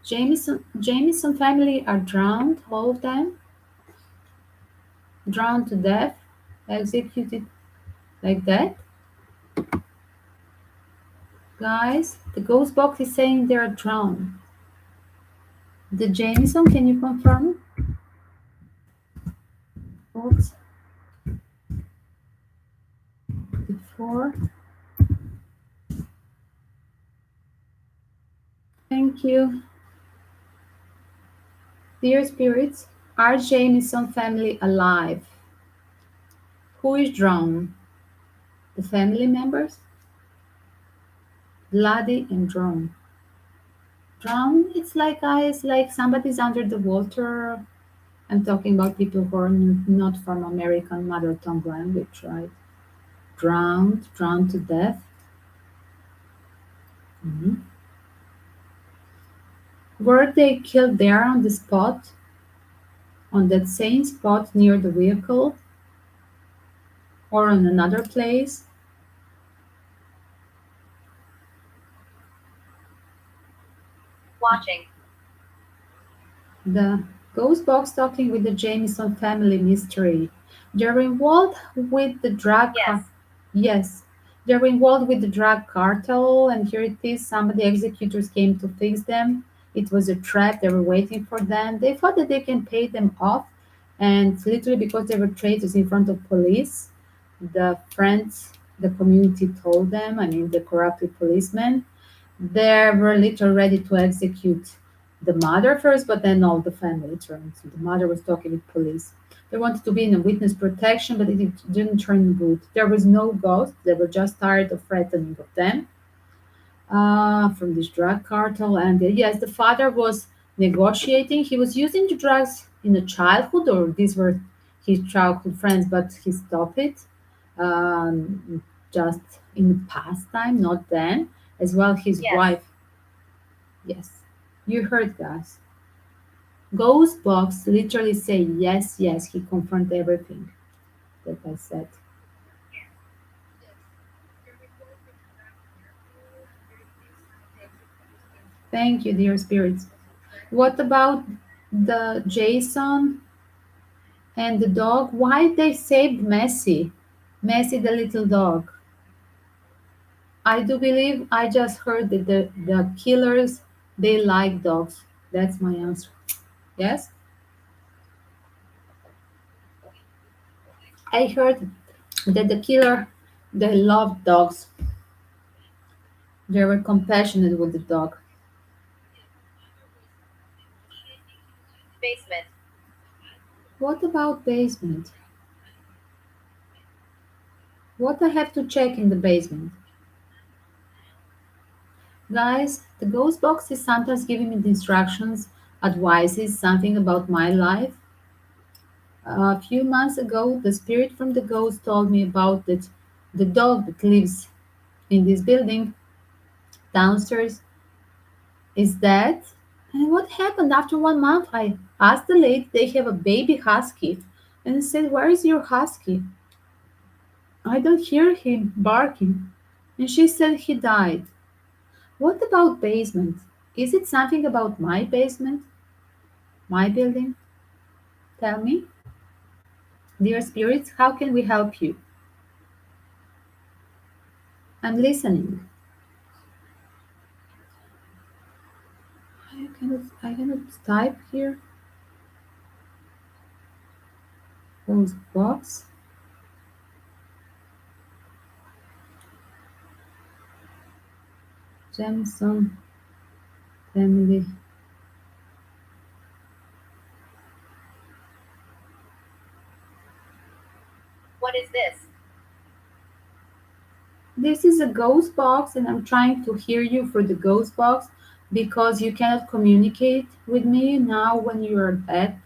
Jamison family are drowned, all of them. Drowned to death, executed like that. Guys, the ghost box is saying they are drowned. The Jamison, can you confirm? Box before. Thank you. Dear spirits, are Jamison family alive? Who is drowned? The family members? Bloody and drowned. Drowned, it's like guys, like somebody's under the water. I'm talking about people who are not from American mother tongue language, right? Drowned to death. Mhm. Were they killed there on the spot, on that same spot near the vehicle, or on another place? Watching. The ghost box talking with the Jamison family mystery. They're involved with the drug Yes. Yes, they're involved with the drug cartel, and here it is. Some of the executors came to fix them. It was a trap. They were waiting for them. They thought that they can pay them off, and literally because they were traitors in front of police, the friends, the community told them. I mean, the corrupted policemen, they were literally ready to execute the mother first, but then all the family turned. So the mother was talking with police. They wanted to be in a witness protection, but it didn't turn good. There was no ghost. They were just tired of threatening of them from this drug cartel. And yes, the father was negotiating. He was using the drugs in the childhood, or these were his childhood friends, but he stopped it just in pastime, not then. As well, his Yes. wife. Yes, you heard, guys. Ghost box literally say yes, yes. He confirmed everything that I said. Thank you, dear spirits. What about the Jason and the dog? Why they saved Messi? Messi, the little dog. I do believe I just heard that the killers they like dogs. That's my answer. Yes, I heard that the killer they love dogs. They were compassionate with the dog. Basement. What about basement? What I have to check in the basement? Guys, the ghost box is sometimes giving me the instructions, advices, something about my life. A few months ago, the spirit from the ghost told me about that the dog that lives in this building downstairs is dead. And what happened after 1 month? I asked the lady, they have a baby husky, and I said, "Where is your husky? I don't hear him barking." And she said he died. What about basement? Is it something about my basement? My building? Tell me. Dear spirits, how can we help you? I'm listening. I cannot type here. Close box. Jamison family. What is this? This is a ghost box, and I'm trying to hear you for the ghost box because you cannot communicate with me now when you are dead.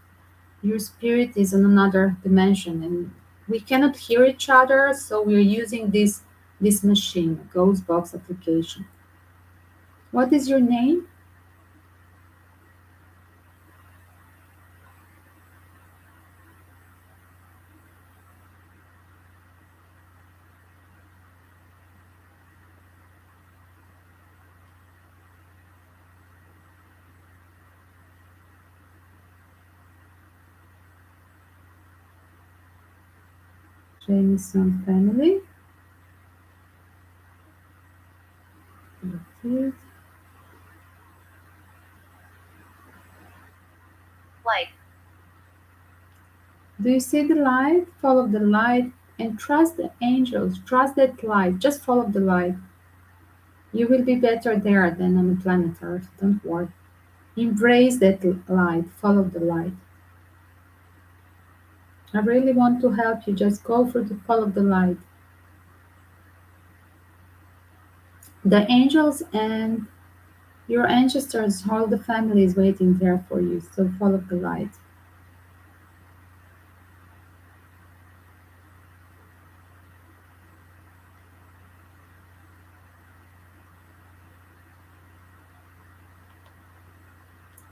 Your spirit is in another dimension, and we cannot hear each other, so we're using this machine, ghost box application. What is your name? Jamison family. That's it. Light. Do you see the light? Follow the light and trust the angels. Trust that light. Just follow the light. You will be better there than on the planet Earth. Don't worry. Embrace that light. Follow the light. I really want to help you. Just go for the follow the light. The angels and your ancestors, all the family is waiting there for you. So follow the light.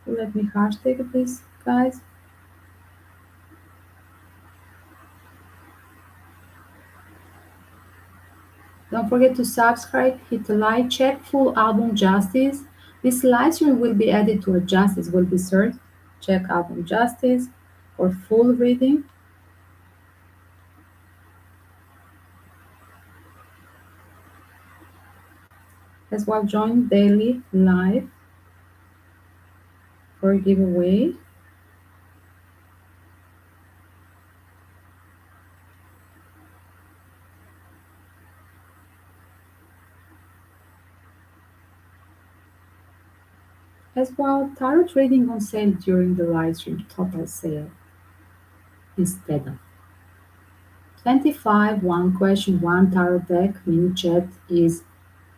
Let me hashtag this, guys. Don't forget to subscribe, hit the like, check full album Justice. This live stream will be added to a Justice, will be searched. Check album Justice for full reading. As well, join daily live for a giveaway. As well, tarot reading on sale during the live stream, total sale. Instead of 25, one question, one tarot deck, mini chat is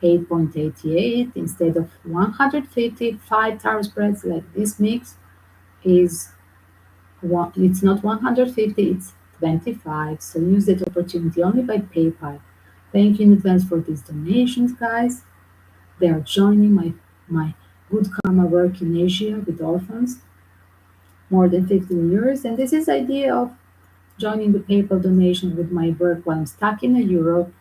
8.88 instead of 155 tarot spreads like this mix is it's not 150, it's 25. So use that opportunity only by PayPal. Thank you in advance for these donations, guys. They are joining my good karma work in Asia with orphans more than 15 years. And this is idea of joining the PayPal donation with my work while I'm stuck in Europe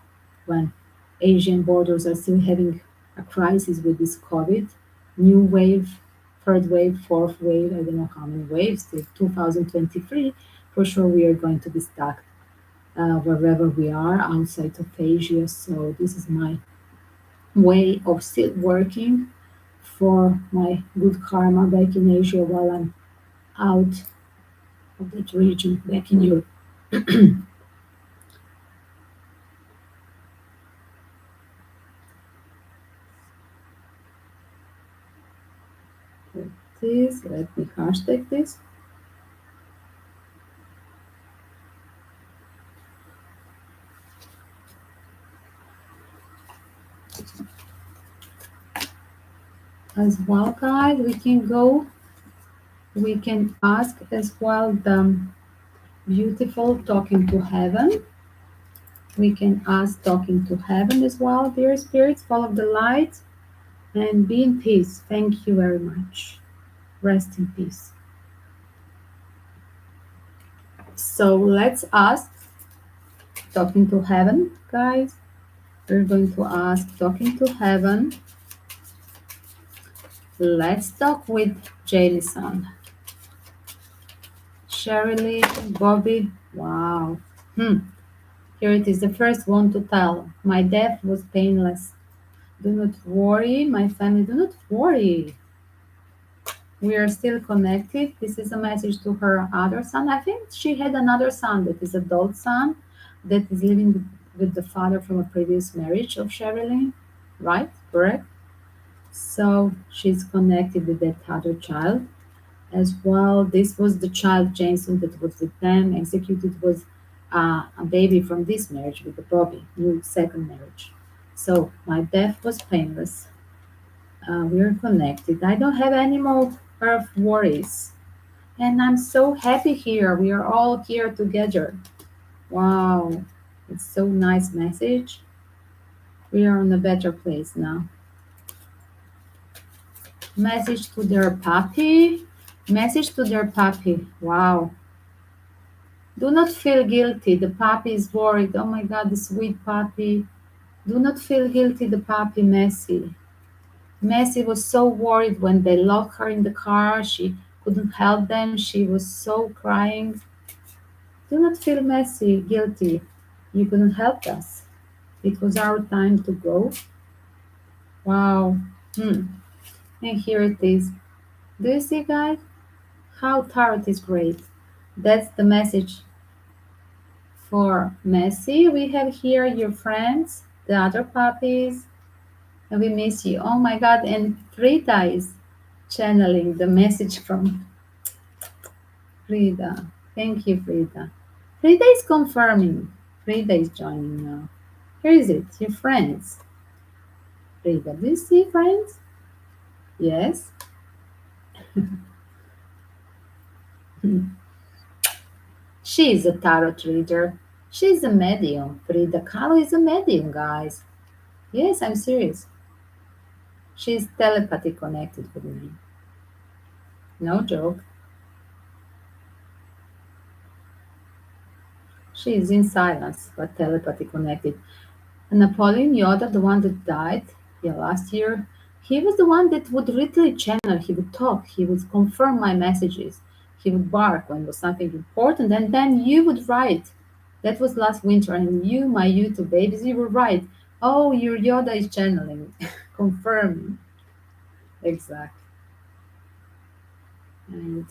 when Asian borders are still having a crisis with this COVID, new wave, third wave, fourth wave, I don't know how many waves, till 2023. For sure, we are going to be stuck wherever we are outside of Asia. So, this is my way of still working for my good karma back in Asia while I'm out of that region back in Europe. This, let me hashtag this. As well, guys, we can ask as well the beautiful talking to heaven. We can ask talking to heaven as well, dear spirits, follow the light and be in peace. Thank you very much. Rest in peace. So let's ask talking to heaven, guys. We're going to ask talking to heaven. Let's talk with Jamison. Shirley, Bobby. Wow. Hmm. Here it is, the first one to tell. My death was painless. Do not worry, my family, do not worry. We are still connected. This is a message to her other son. I think she had another son that is adult son that is living with the father from a previous marriage of Sherilyn, right? Correct? So she's connected with that other child as well. This was the child Jamison that was with them. Executed was a baby from this marriage with the Bobby, new second marriage. So my death was painless. We're connected. I don't have any more earth worries. And I'm so happy here. We are all here together. Wow. It's so nice message. We are in a better place now. Message to their puppy. Message to their puppy. Wow. Do not feel guilty. The puppy is worried. Oh my God, the sweet puppy. Do not feel guilty. The puppy, Messi. Messi was so worried when they locked her in the car. She couldn't help them. She was so crying. Do not feel messy, guilty. You couldn't help us. It was our time to go. Wow. Hmm. And here it is. Do you see, guys? How tarot is great. That's the message for Messi. We have here your friends, the other puppies, and we miss you. Oh my God. And Frida is channeling the message from Frida. Thank you, Frida. Frida is confirming. Frida is joining now. Here is it, your friends. Frida, do you see friends? Yes. She is a tarot reader. She's a medium. Frida Kahlo is a medium, guys. Yes, I'm serious. She's telepathy connected with me. No joke. She is in silence, but telepathy connected. Napoleon Yoda, the one that died, yeah, last year, he was the one that would literally channel. He would talk. He would confirm my messages. He would bark when it was something important, and then you would write. That was last winter, and you, my YouTube babies, you were right. Oh, your Yoda is channeling, confirming. Exactly. And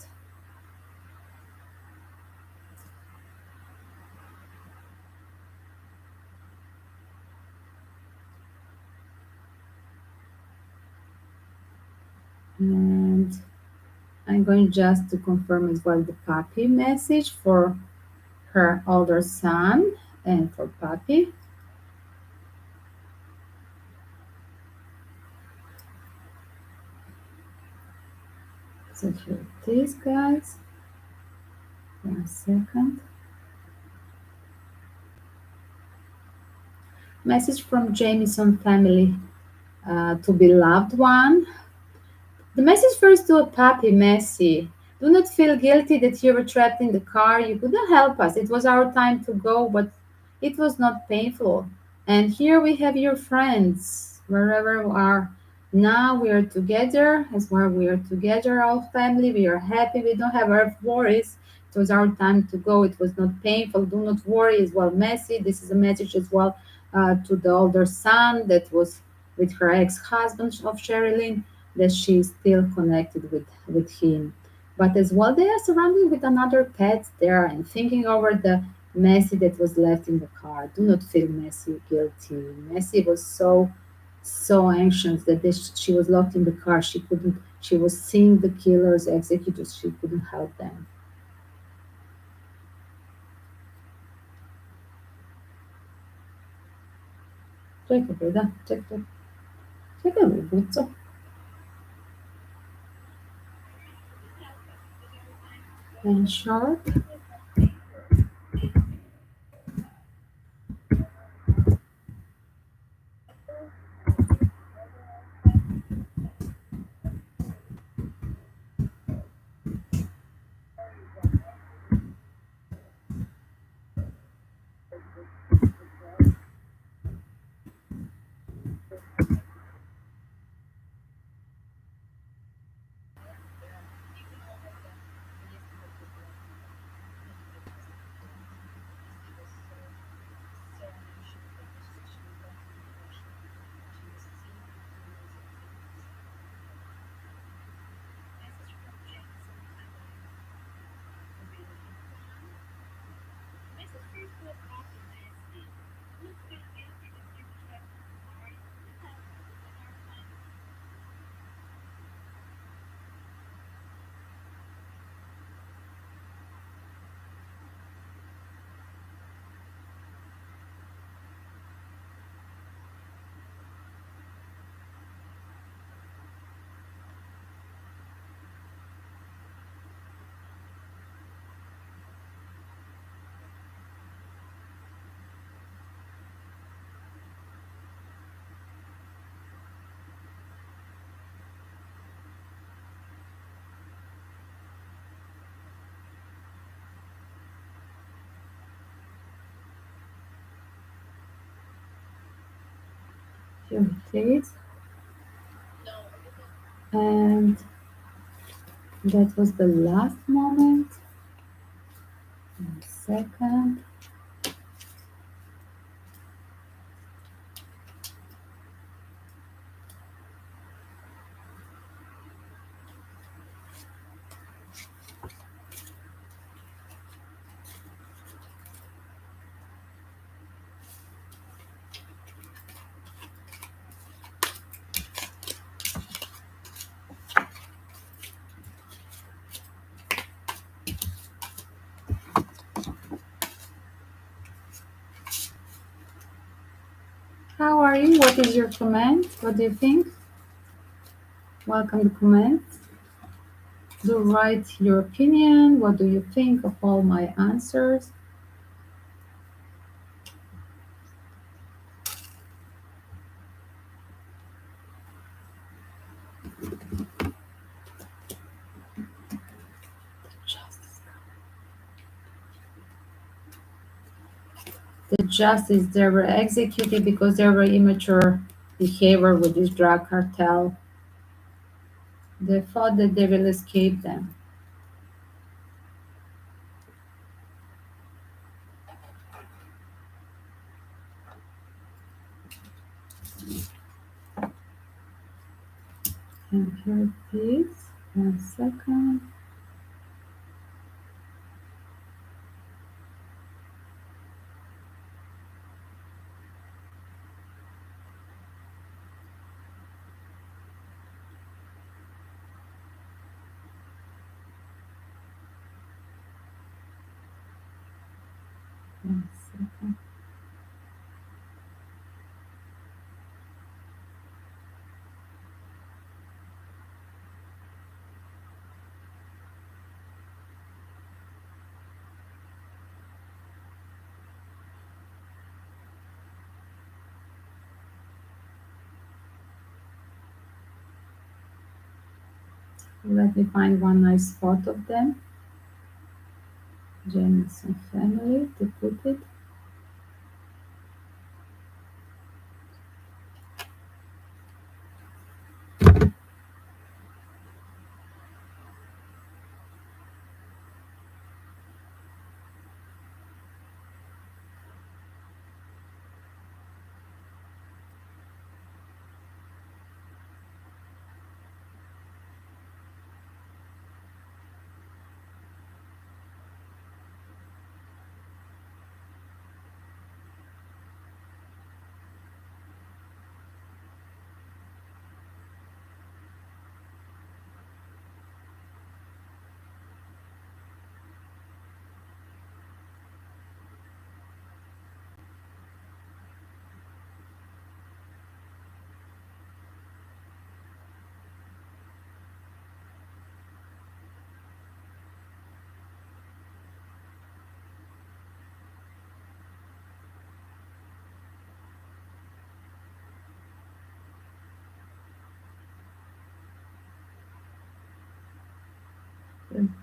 and I'm going just to confirm as well the puppy message for her older son and for puppy. So here it is, guys. 1 second. Message from Jamison family to beloved one. The message first to a puppy, Messi. Do not feel guilty that you were trapped in the car. You couldn't help us. It was our time to go, but it was not painful. And here we have your friends, wherever we are. Now we are together, as well we are together, our family. We are happy. We don't have our worries. It was our time to go. It was not painful. Do not worry, as well, Messi. This is a message as well to the older son that was with her ex-husband of Sherilyn, that she is still connected with him. But as well, they are surrounded with another pet there and thinking over the Messi that was left in the car. Do not feel Messi guilty. Messi was so anxious that she was locked in the car. She couldn't. She was seeing the killers, executors. She couldn't help them. Czekaj, Frida, czekaj, czekaj, Buzzo. And short. Here it is. And that was the last moment. 1 second. How are you? What is your comment? What do you think? Welcome to comments. Do write your opinion. What do you think of all my answers? The justice, they were executed because they were immature behavior with this drug cartel. They thought that they will escape them. And here it is. 1 second. One second. Let me find one nice spot of them. Jamison family to put it.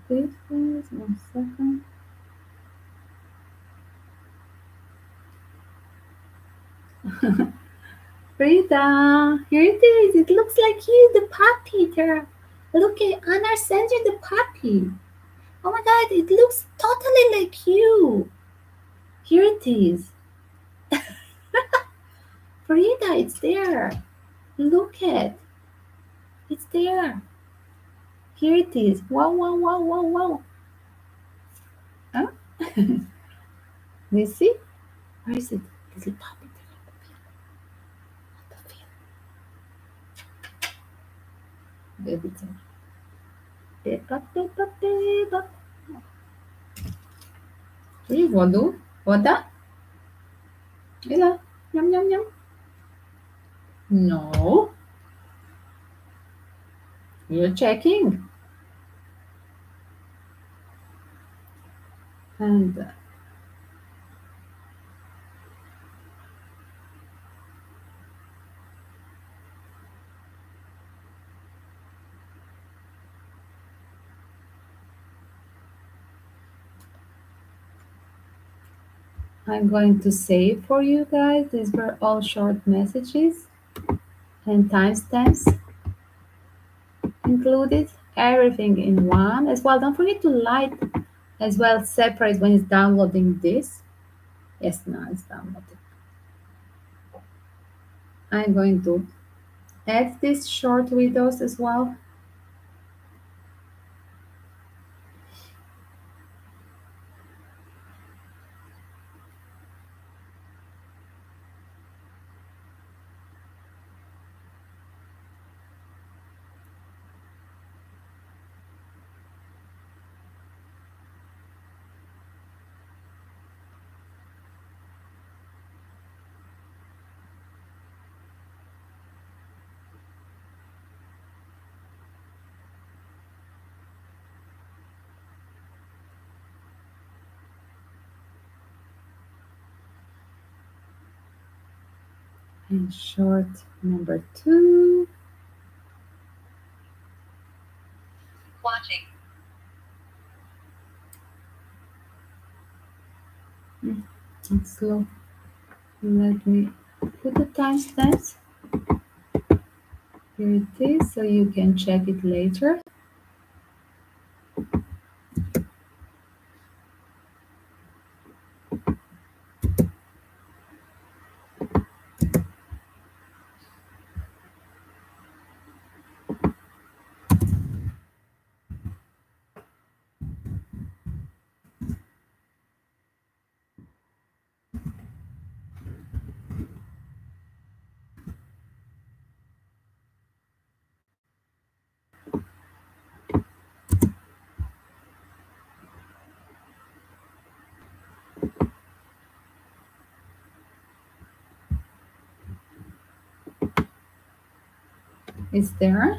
This is 1 second. Rita, here it is. It looks like you, the puppy there. Look at Anna sent you the puppy. Oh my god, it looks totally like you. Here it is. Frida, it's there. Look at. It's there. Here it is. Wow, wow, wow, wow, wow. Huh? Do you see? Where is it? Is it popping? Baby, beba. E vodu? Voda? Ela. Yum, yum, yum. No. You're checking. And I'm going to save for you guys. These were all short messages and timestamps included. Everything in one as well. Don't forget to light as well separate when it's downloading this. Yes, now it's downloading. I'm going to add these short videos as well. And short number 2. Watching. It's slow. Let me put the timestamps. Here it is, so you can check it later. It's there.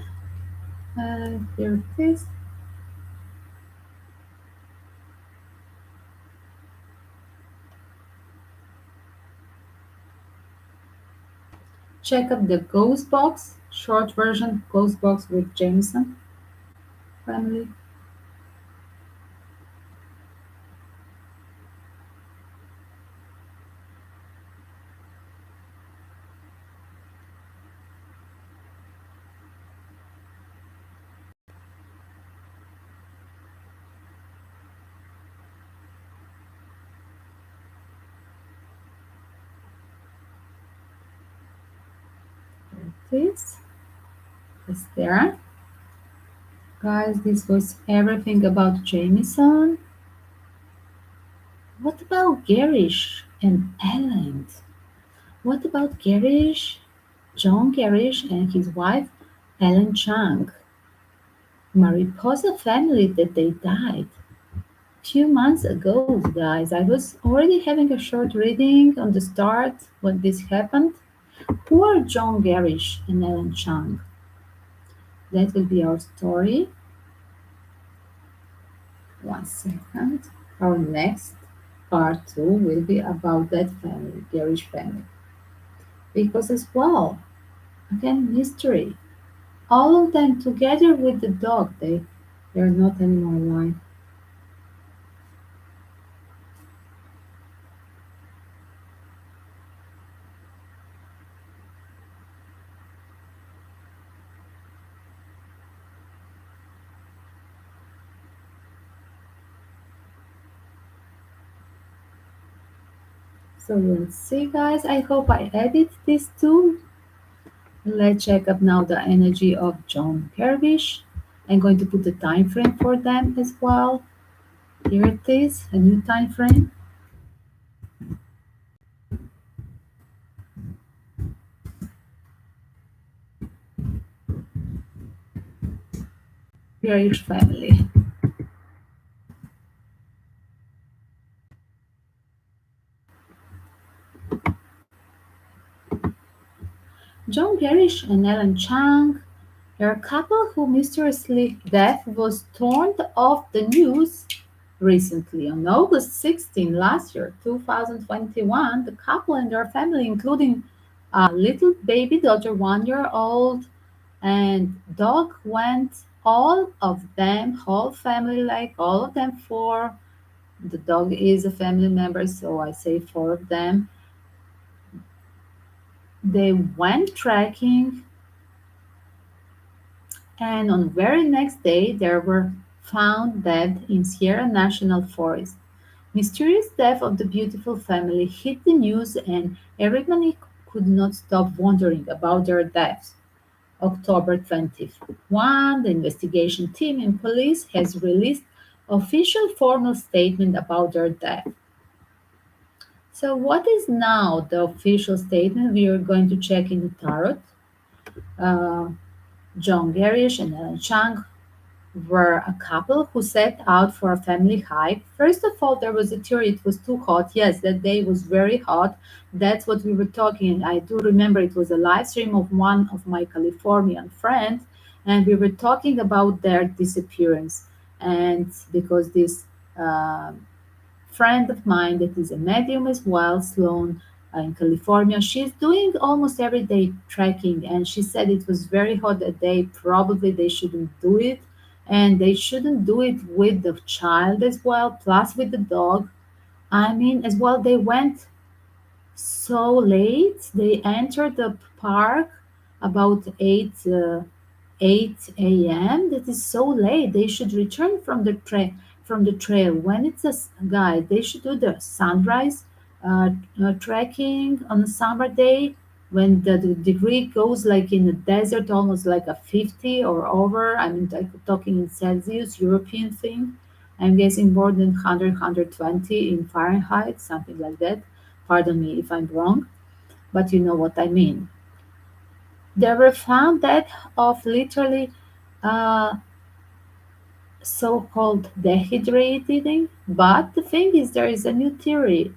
Here it is. Check out the Ghost Box, short version Ghost Box with Jamison family. This is there. Guys, this was everything about Jamison. What about Gerrish and Ellen? What about Gerrish, John Gerrish and his wife Ellen Chang? Mariposa family that they died few months ago, guys. I was already having a short reading on the start when this happened. Who are John Gerrish and Ellen Chang? That will be our story. One second. Our next part 2 will be about that family, Gerrish family. Because as well, again, mystery. All of them together with the dog, they're not anymore alive. So let's see, guys. I hope I edit this too. Let's check up now the energy of John Gervish. I'm going to put the time frame for them as well. Here it is, a new time frame. Gerrish family. John Gerrish and Ellen Chang are a couple who mysteriously death was torn off the news recently. On August 16 last year, 2021, the couple and their family, including a little baby daughter, 1 year old, and dog, went all of them, whole family, like all of them, four. The dog is a family member, so I say four of them. They went trekking, and on very next day they were found dead in Sierra National Forest. Mysterious death of the beautiful family hit the news and everybody could not stop wondering about their deaths. October 21, the investigation team in police has released official formal statement about their death. So what is now the official statement? We are going to check in the tarot. Uh, John Gerrish and Ellen Chang were a couple who set out for a family hike. First of all, there was a theory it was too hot. Yes, that day was very hot. That's what we were talking. I do remember it was a live stream of one of my Californian friends, and we were talking about their disappearance. And because this uh, friend of mine that is a medium as well, Sloan, in California. She's doing almost every day trekking, and she said it was very hot that day. Probably they shouldn't do it, and they shouldn't do it with the child as well, plus with the dog. I mean, as well, they went so late. They entered the park about 8 a.m. That is so late. They should return from the trail when it's guide. They should do the sunrise trekking on a summer day when the degree goes like in the desert, almost like a 50 or over. I mean, talking in Celsius, European thing. I'm guessing more than 100, in Fahrenheit, something like that. Pardon me if I'm wrong, but you know what I mean. They were found dead of literally uh, so-called dehydrating. But the thing is, there is a new theory,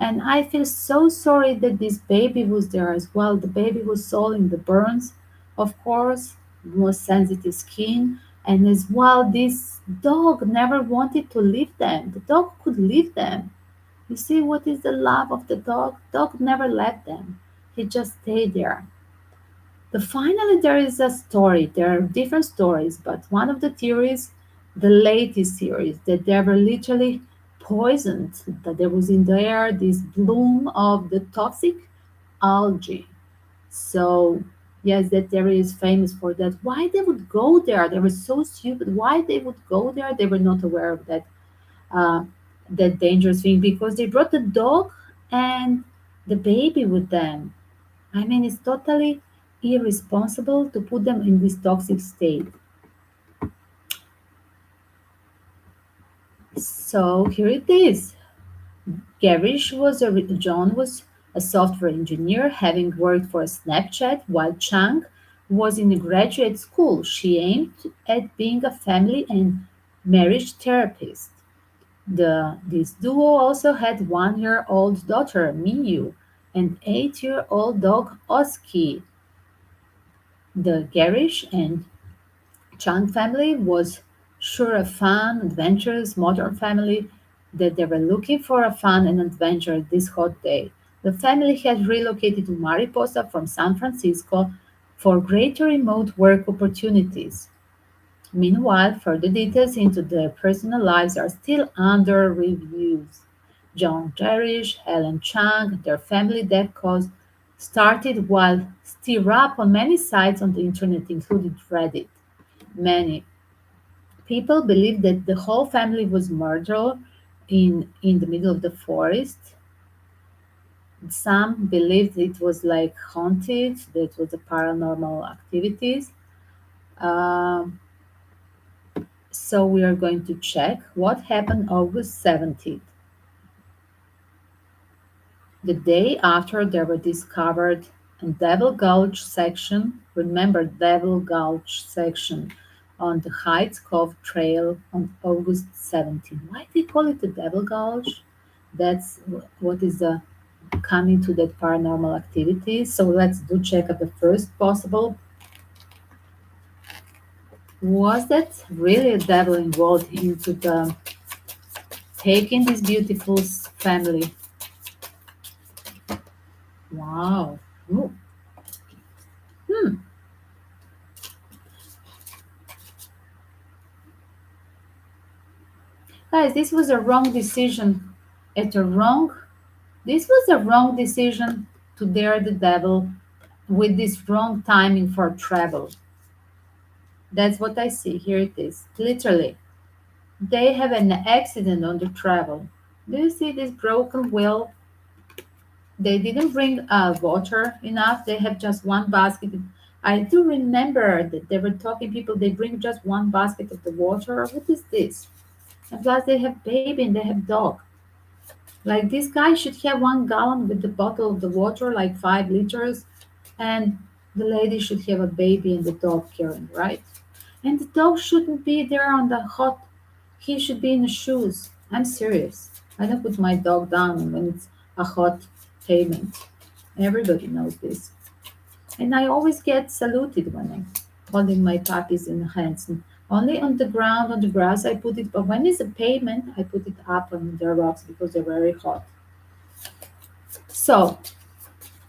and I feel so sorry that this baby was there as well. The baby was all in the burns, of course, more sensitive skin, and as well, this dog never wanted to leave them. The dog could leave them. You see what is the love of the dog? Dog never left them. He just stayed there. The finally there is a story. There are different stories, but one of the theories, the latest theories, that they were literally poisoned, that there was in the air this bloom of the toxic algae. So yes, that area is famous for that. Why they would go there? They were so stupid. Why they would go there? They were not aware of uh, that dangerous thing because they brought the dog and the baby with them. I mean, it's totally irresponsible to put them in this toxic state. So here it is. John was a software engineer, having worked for Snapchat, while Chang was in graduate school. She aimed at being a family and marriage therapist. This duo also had 1 year old daughter, Miyu, and 8 year old dog, Oski. The Gerrish and Chang family was sure a fun, adventurous, modern family that they were looking for a fun and adventure this hot day. The family had relocated to Mariposa from San Francisco for greater remote work opportunities. Meanwhile, further details into their personal lives are still under reviews. John Gerrish, Helen Chang, their family death cause started while stir up on many sites on the internet, including Reddit. Many people believe that the whole family was murdered in the middle of the forest. Some believed it was like haunted, that was a paranormal activities. Um, so we are going to check what happened August 17th, the day after they were discovered in Devil Gulch section. Remember Devil Gulch section on the Heights Cove Trail on August 17. Why they call it the Devil Gulch? That's what is coming to that paranormal activity. So let's do check out the first possible. Was that really a devil involved into the taking this beautiful family? Wow. Ooh. Hmm. Guys, this was a wrong decision. At a wrong. This was a wrong decision to dare the devil with this wrong timing for travel. That's what I see. Here it is. Literally. They have an accident on the travel. Do you see this broken wheel? They didn't bring water enough. They have just one basket. I do remember that they were talking people. They bring just one basket of the water. What is this? And plus, they have baby and they have dog. Like this guy should have 1 gallon with the bottle of the water, like 5 liters, and the lady should have a baby and the dog carrying, right? And the dog shouldn't be there on the hot. He should be in the shoes. I'm serious. I don't put my dog down when it's a hot pavement. Everybody knows this. And I always get saluted when I'm holding my puppies in the hands. And only on the ground, on the grass, I put it. But when it's a pavement, I put it up on the rocks because they're very hot. So,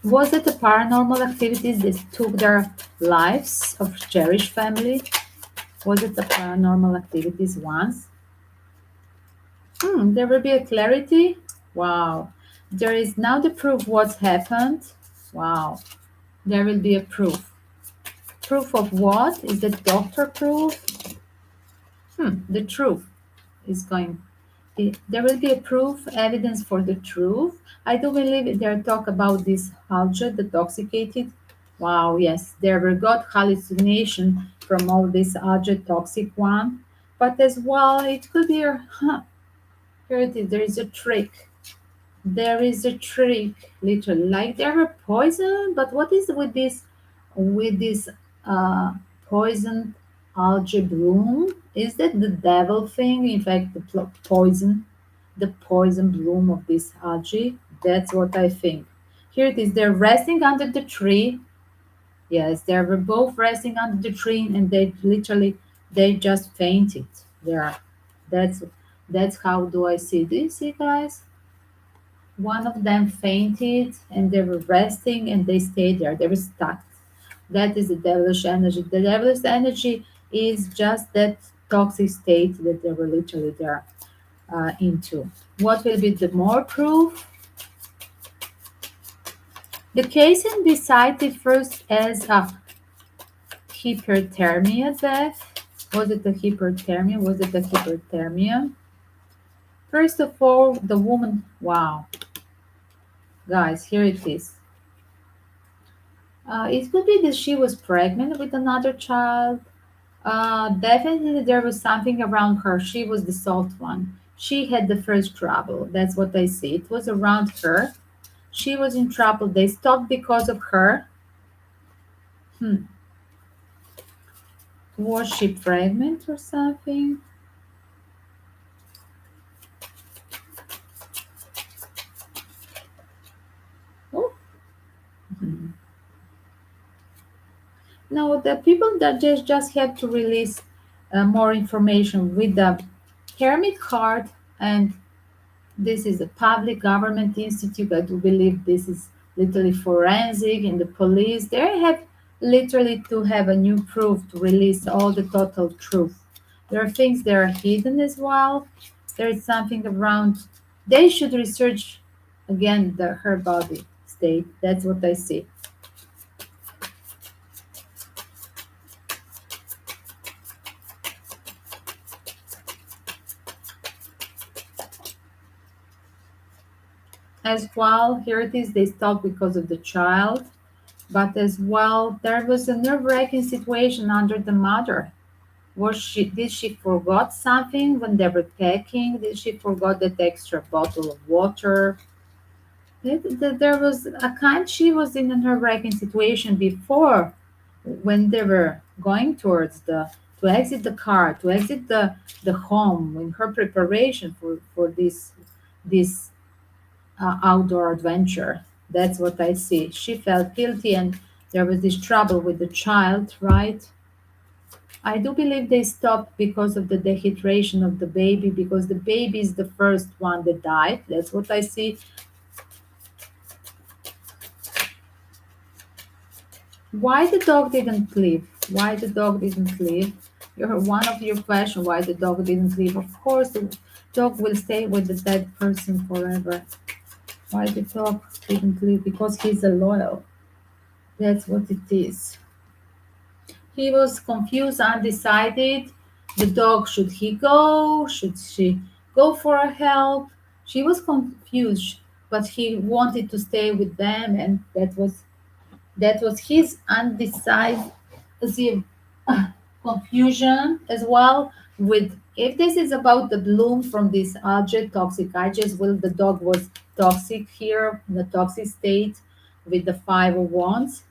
was it the paranormal activities that took their lives of Gerrish family? Was it the paranormal activities once? There will be a clarity. Wow. There is now the proof what's happened. Wow. There will be a proof. Proof of what? Is the doctor proof? The truth is going. There will be a proof, evidence for the truth. I do believe there talk about this algae, the toxicated. Wow, yes, there were got hallucination from all this algae toxic one, but as well it could be. Here it is. There is a trick. There is a trick, literally. Like they were poison, but what is with this uh, poison algae bloom? Is that the devil thing? In fact, the poison bloom of this algae. That's what I think. Here it is. They're resting under the tree. Yes, they were both resting under the tree, and they just fainted. There, that's that's how do I see. Do you see, guys? One of them fainted and they were resting and they stayed there. They were stuck. That is the devilish energy. The devilish energy is just that toxic state that they were literally there into. What will be the more proof? The case can be cited first as a hyperthermia death. Was it a hyperthermia? Was it a hyperthermia? First of all, the woman, wow, guys, here it is. It could be that she was pregnant with another child. Definitely, there was something around her. She was the soft one. She had the first trouble. That's what I see. It was around her. She was in trouble. They stopped because of her. Hmm. Was she pregnant or something? Oh. Mhm. No, the people that just have to release more information with the hermit card, and this is a public government institute. I do believe this is literally forensic and the police. They have literally to have a new proof to release all the total truth. There are things that are hidden as well. There is something around. They should research again her body state. That's what I see. As well, here it is. They stopped because of the child, but as well, there was a nerve-wracking situation under the mother. Was she did she forgot something when they were packing? Did she forgot that extra bottle of water? There was a kind she was in a nerve-wracking situation before when they were going towards to exit the car, to exit the home in her preparation for this outdoor adventure. That's what I see. She felt guilty and there was this trouble with the child, right? I do believe they stopped because of the dehydration of the baby, because the baby is the first one that died. That's what I see. Why the dog didn't leave? Why the dog didn't leave? Your one of your question why the dog didn't leave. Of course, the dog will stay with the dead person forever. Why the dog didn't leave? Because he's a loyal. That's what it is. He was confused, undecided. The dog, should he go? Should she go for a help? She was confused, but he wanted to stay with them, and that was his undecisive confusion as well. With if this is about the bloom from this algae, toxic algae, well, the dog was toxic here, in the toxic state with the five of wands.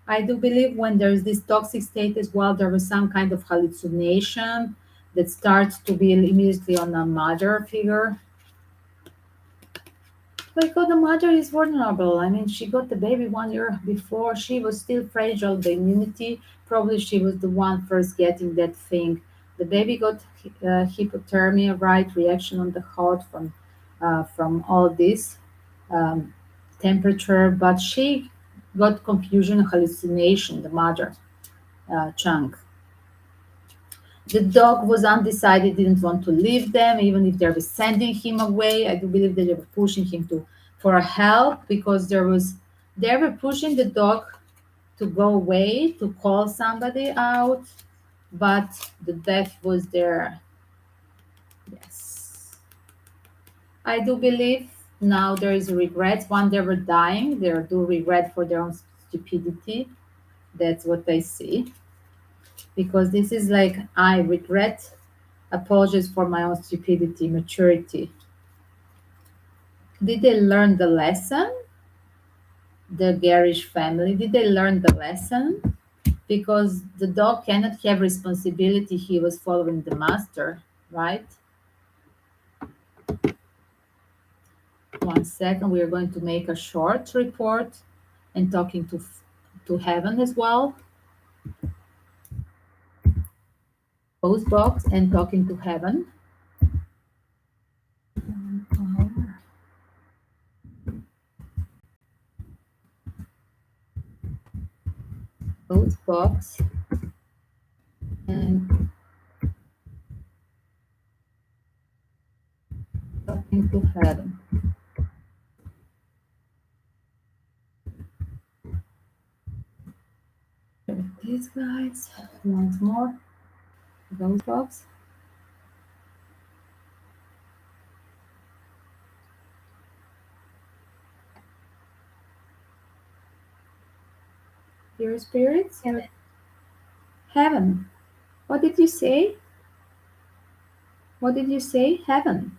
I do believe when there's this toxic state as well, there was some kind of hallucination that starts to be immediately on a mother figure. Because the mother is vulnerable. I mean, she got the baby 1 year before. She was still fragile, the immunity. Probably she was the one first getting that thing. The baby got hypothermia, right? Reaction on the hot from all this um, temperature, but she got confusion, hallucination, the mother chunk. The dog was undecided, didn't want to leave them, even if they were sending him away. I do believe that they were pushing him to for help because they were pushing the dog to go away, to call somebody out, but the death was there. Yes. I do believe now there is regret. When they were dying, they do regret for their own stupidity. That's what I see. Because this is like I regret, apologies for my own stupidity, maturity. Did they learn the lesson? The Gerrish family, did they learn the lesson? Because the dog cannot have responsibility. He was following the master, right? 1 second, we are going to make a short report and talking to heaven as well. Post box and talking to heaven. Post box and talking to heaven. There it is, guys. Once more. Ghost box. Dear spirits, heaven. What did you say? What did you say? Heaven.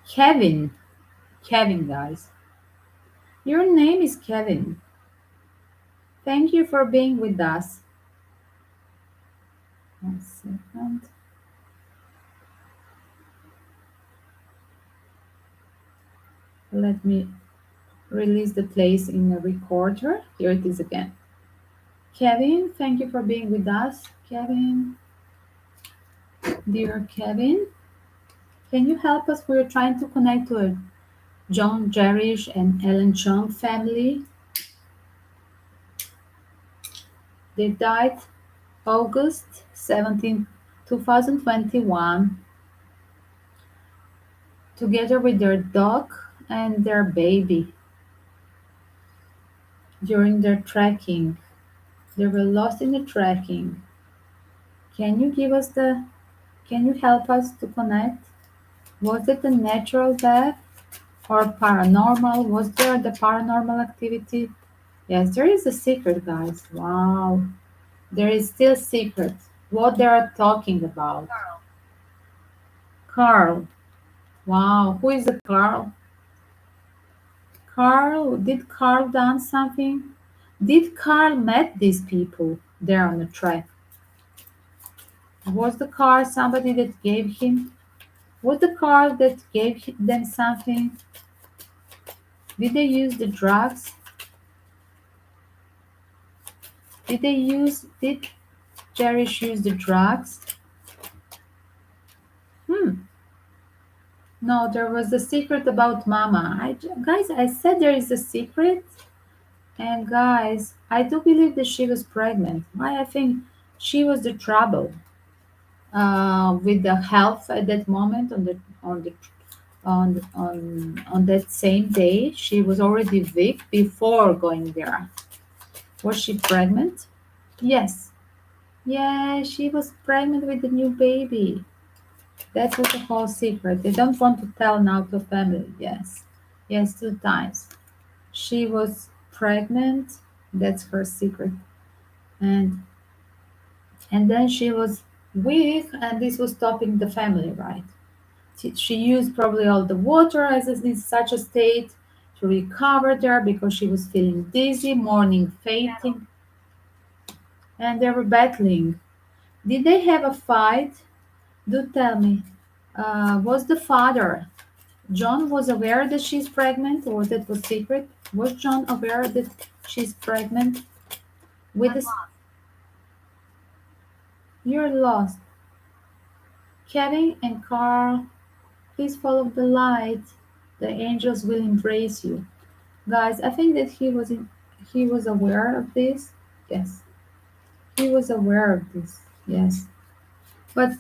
Kevin. Kevin, guys. Your name is Kevin. Thank you for being with us. 1 second. Let me release the place in the recorder. Here it is again. Kevin, thank you for being with us. Kevin, dear Kevin, can you help us? We're trying to connect to a John Gerrish and Ellen Chung family. They died August 17, 2021, together with their dog and their baby during their trekking. They were lost in the trekking. Can you give us the, can you help us to connect? Was it a natural death or paranormal? Was there the paranormal activity? Yes, there is a secret, guys. Wow. There is still secret. What they are talking about. Carl, Carl. Wow. Who is the Carl? Carl, did Carl done something? Did Carl met these people there on the track? Was the car somebody that gave him? Was the car that gave them something? Did they use the drugs? Did Gerrish use the drugs? Hmm. No, there was a secret about Mama. Guys, I said there is a secret. And guys, I do believe that she was pregnant. Why I think she was the trouble with the health at that moment on that same day. She was already weak before going there. Was she pregnant? Yes. Yeah, she was pregnant with the new baby. That was the whole secret. They don't want to tell now to family. Yes. Yes, 2 times. She was pregnant. That's her secret. And then she was weak, and this was stopping the family, right? She used probably all the water as is in such a state to recover there because she was feeling dizzy, morning Battle. fainting, and they were battling. Did they have a fight? Do tell me. Was the father, John, was aware that she's pregnant, or that was secret? Was John aware that she's pregnant with I'm this? lost. You're lost. Kevin and Carl, please follow the light. The angels will embrace you. Guys, I think that he was aware of this. Yes. He was aware of this. Yes. But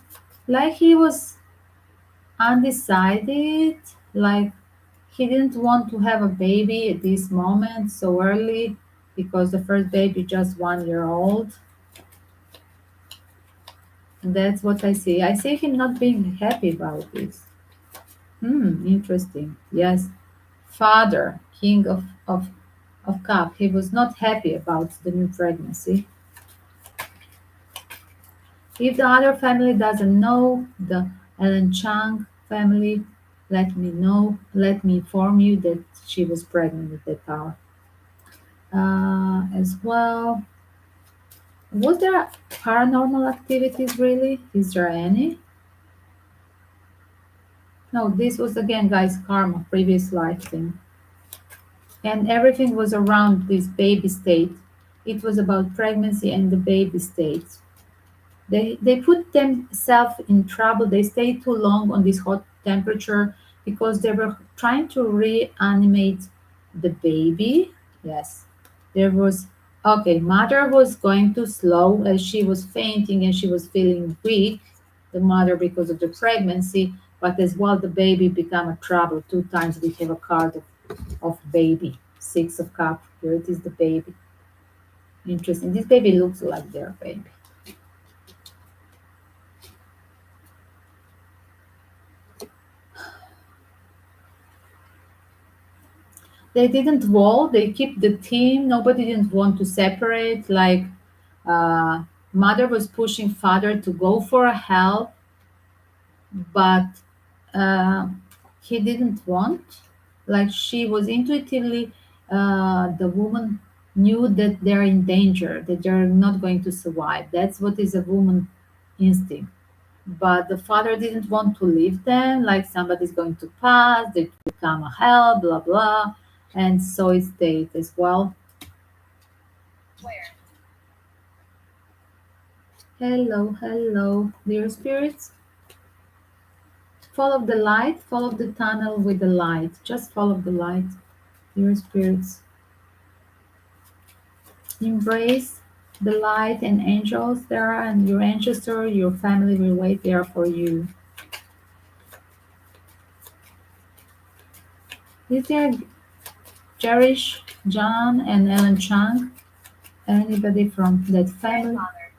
like he was undecided, like he didn't want to have a baby at this moment so early because the first baby just 1 year old. That's what I see. I see him not being happy about this. Interesting. Yes. Father, king of cup. He was not happy about the new pregnancy. If the other family doesn't know, the Ellen Chang family, let me know. Let me inform you that she was pregnant at that hour. As well, was there paranormal activities really? Is there any? No, this was again, guys, karma, previous life thing. And everything was around this baby state. It was about pregnancy and the baby state. They put themselves in trouble. They stayed too long on this hot temperature because they were trying to reanimate the baby. Yes, there was okay. Mother was going too slow as she was fainting and she was feeling weak. The mother because of the pregnancy, but as well the baby became a trouble. 2 times we have a card of baby. 6 of cup. Here it is the baby. Interesting. This baby looks like their baby. They didn't wall, they keep the team. Nobody didn't want to separate. Like uh, mother was pushing father to go for a help, but uh, he didn't want. Like she was intuitively, the woman knew that they're in danger, that they're not going to survive. That's what is a woman instinct. But the father didn't want to leave them, like somebody's going to pass, they become a hell, blah blah. And so it stayed as well. Where? Hello, hello, dear spirits. Follow the light, follow the tunnel with the light. Just follow the light, dear spirits. Embrace the light and angels there, and your ancestor, your family will wait there for you. Is there Gerrish, John, and Ellen Chang? Anybody from that family? Grandfather.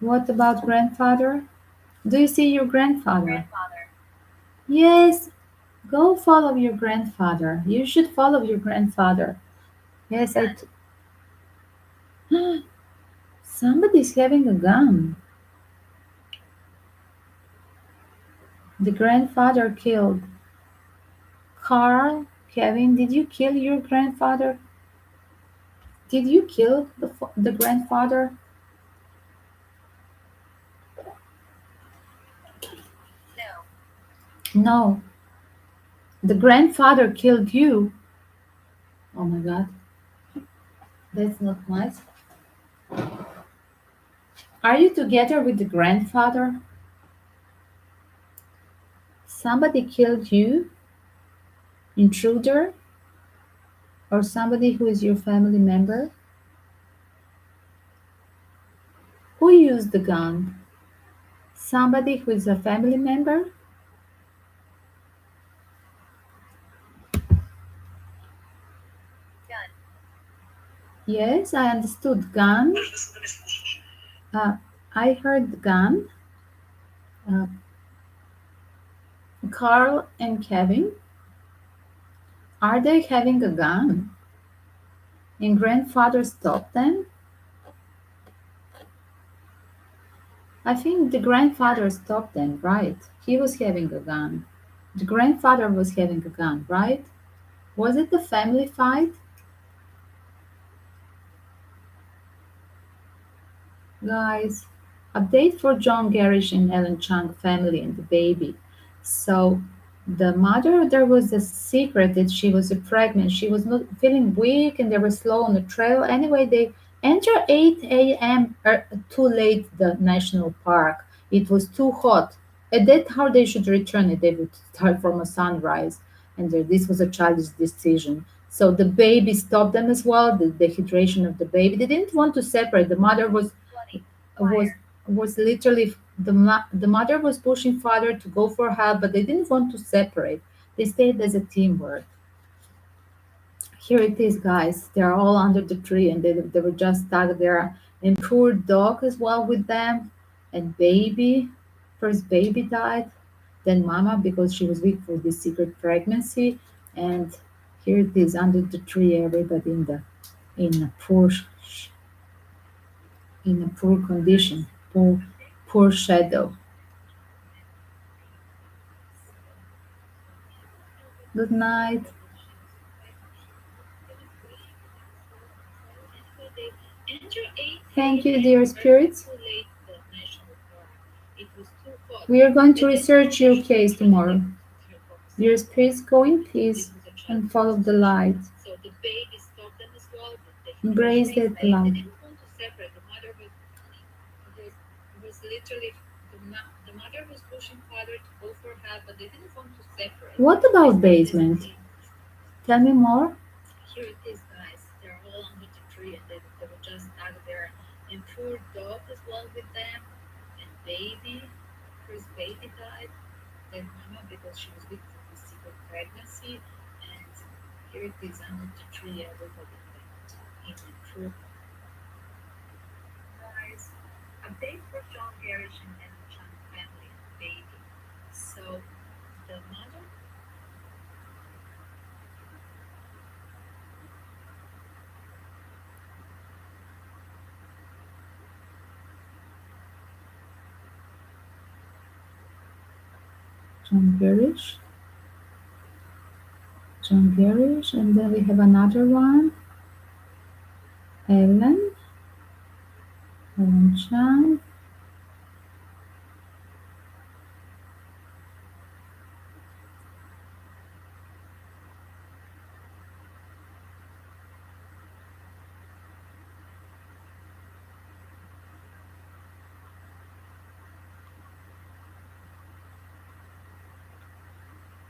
What about grandfather? Do you see your grandfather? Grandfather. Yes, go follow your grandfather. You should follow your grandfather. Yes, Gun. somebody's having a gun. The grandfather killed. Carl, Kevin, did you kill your grandfather? Did you kill the grandfather? No. No. The grandfather killed you. Oh my god. That's not nice. Are you together with the grandfather? Somebody killed you? Intruder? Or somebody who is your family member? Who used the gun? Somebody who is a family member? Gun. Yes, I understood gun. Uh, I heard gun. Uh, Carl and Kevin, are they having a gun? And grandfather stopped them? I think the grandfather stopped them, right? He was having a gun. The grandfather was having a gun, right? Was it a family fight? Guys, update for John Gerrish and Ellen Chung family and the baby. So the mother, there was a secret that she was pregnant. She was not feeling weak and they were slow on the trail. Anyway, they enter 8 a.m. Too late the national park. It was too hot. At that hour they should return it. They would start from a sunrise. And this was a childish decision. So the baby stopped them as well, the dehydration of the baby. They didn't want to separate. The mother Bloody. was Fire. was literally the mother was pushing father to go for help, but they didn't want to separate. They stayed as a teamwork. Here it is, guys. They are all under the tree, and they were just stuck there. And poor dog as well with them, and baby. First baby died, then mama because she was weak for this secret pregnancy, and here it is under the tree. Everybody in a poor condition, poor shadow. Good night. Anyway, they enter 8 Thank you, a.m. dear spirits. Too late the national park. It was too hot. We are going to At that research time they your should case return it. They tomorrow. would start from the Dear sunrise. spirits, go in This peace was a and child's follow the decision. light. So the baby stopped them as well. The Embrace dehydration of that the baby. They love. didn't want to separate. The mother was literally the mother was pushing father to go for help, but they didn't want to separate. What They about stayed as a basement? team. Tell me more. Here it is, guys. They're all under the tree and they were just stuck there. And poor dog as well with them. And baby, first baby died. Then mama because she was weak from the secret pregnancy. And here it is under the tree. Everybody went in and poor guys. Update for John Gerrish and Emma Chan family and baby. So the mother. John Gerrish. John Gerrish. And then we have another one. Ellen. Ellen Chan.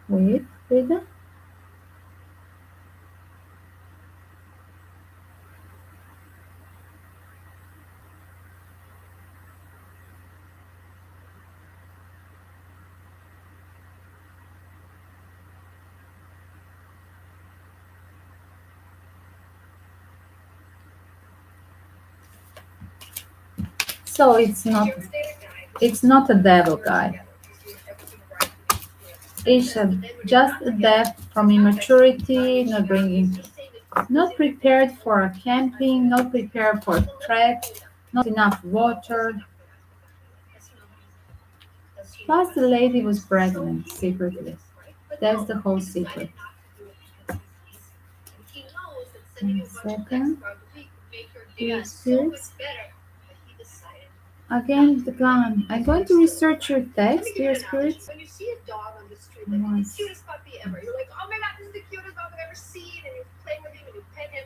Wait, Frida. So it's not a devil guy. It's just a death from immaturity, not bringing, not prepared for a camping, not prepared for a trek, not enough water. Plus, the lady was pregnant secretly. That's the whole secret. 1 second. Dear Yeah, so spirits. much better. But he decided not Again, to the do that gun. I'm because going we're to still research your alive. Let text, me give dear you an analogy. spirits. When you see a dog on the street, like the Once. cutest puppy ever, you're like, oh my god, this is the cutest dog I've ever seen, and you play with him and you pet him.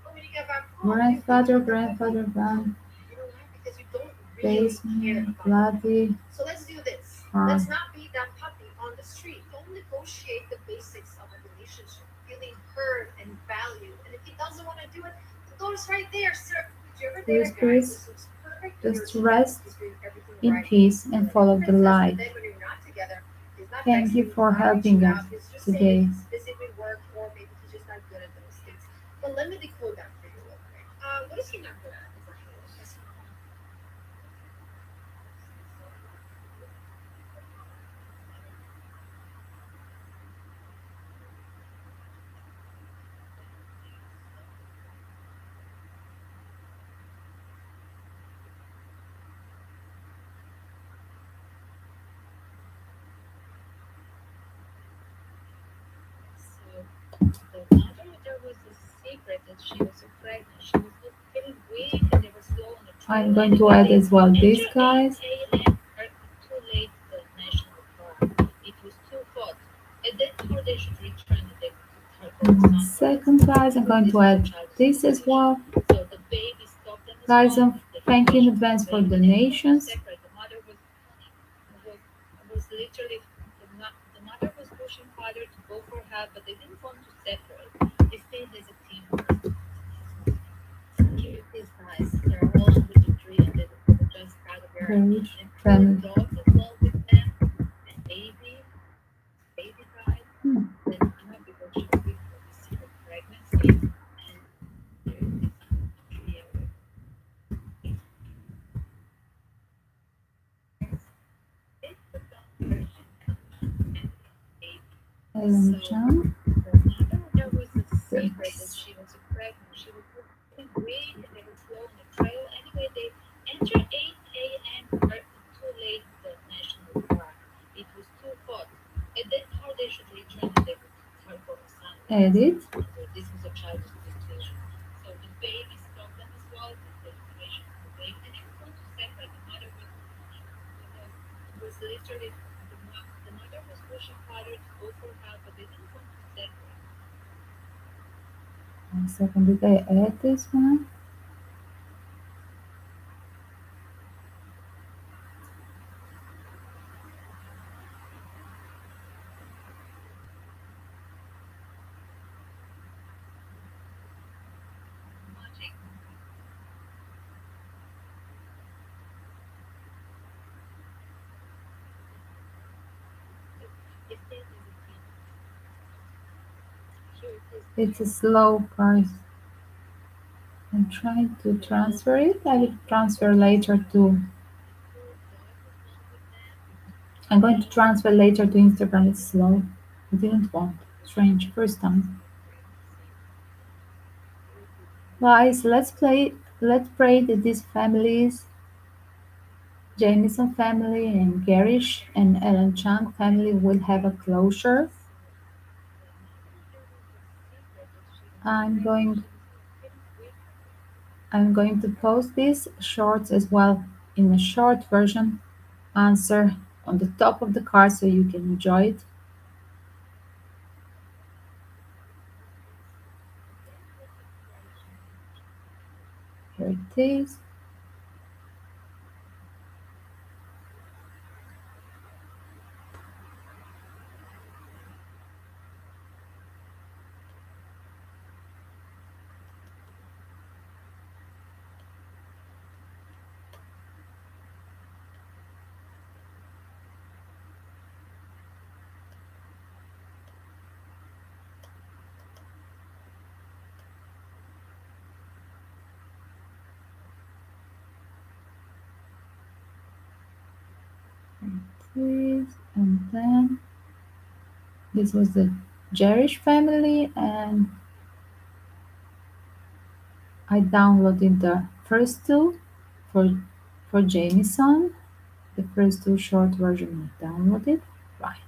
But when you get back home, you Grandfather, look at the puppy. grandfather, No, you know why? Because you don't really care basement, about the puppy. bloody So let's do this. heart. Let's not be that puppy on the street. Don't negotiate the basics of a relationship, feeling heard and valued. And if he doesn't want to do it, the door's right there, sir. Did you ever date Dear a guy who spirits, looks perfect when you're just together? rest He's doing everything in right. peace You're and like a follow the princess, but light. then when you're not together, he's not Thank you texting, he's for not reaching helping us out, he's just saying that today. he's busy with work or maybe he's just not good at those things. But let me decode that for you real quick. What is he not good at? Exactly. So the mother, there was a secret that she was so pregnant. She was getting weak and they were slow on the trail. I'm going to Anyway, add they as well these entered guys. 8 a.m. Too late the national park. It was too hot. And then before they should return, they could for the One sunrise. second, guys. I'm going This to was a add child's this as situation. well. So the baby stopped them as Guys, well. I'm The thank you in information from the advance for baby. They didn't want to donations. separate. The mother was literally the mother was pushing father to go for help, but they didn't want to separate. They stayed as a team. Here these guys, they're all under the tree and they were just out of there. Gerrish And poor family. dogs as well with them. And baby died. Hmm. Then Anna because she was with for the secret pregnancy. And there is this tree area. They put down her and baby. Ellen So Chan. the mother, there was a secret that Thanks. she was pregnant. She was getting weak and they were slow on the trail. Anyway, they entered 8 a.m. Too late the national park. It was too hot. And then how they should return and they would start for the sunrise. Edit. So this was a child's decision. So the baby stopped them as well with the information from the baby. They didn't want to separate. The mother was literally the mother was pushing father to go for help, but they didn't want to separate. One second. Did I add this one? Magic. If there is a thing, here it is It's a clear. slow, guys. I'm trying to They're all transfer under it. the I will tree and they were transfer just later out of to. there. And poor dog as well with them. I'm going to All transfer later to Instagram. It's slow. I didn't want. Strange. First time. pregnancy. Here it is Guys, let's play. Let's pray that these families, Jamison family and Gerrish and Ellen Chang family, will have a closure. So the mother, there was a secret that she was I'm pregnant. going. She was getting weak. I'm going to post these shorts as well in a short version answer on the top of the card so you can enjoy it. Then was a question. Here it is. This and then this was the Gerrish family, and I downloaded the first two for Jamison. The first two short version I downloaded. Right,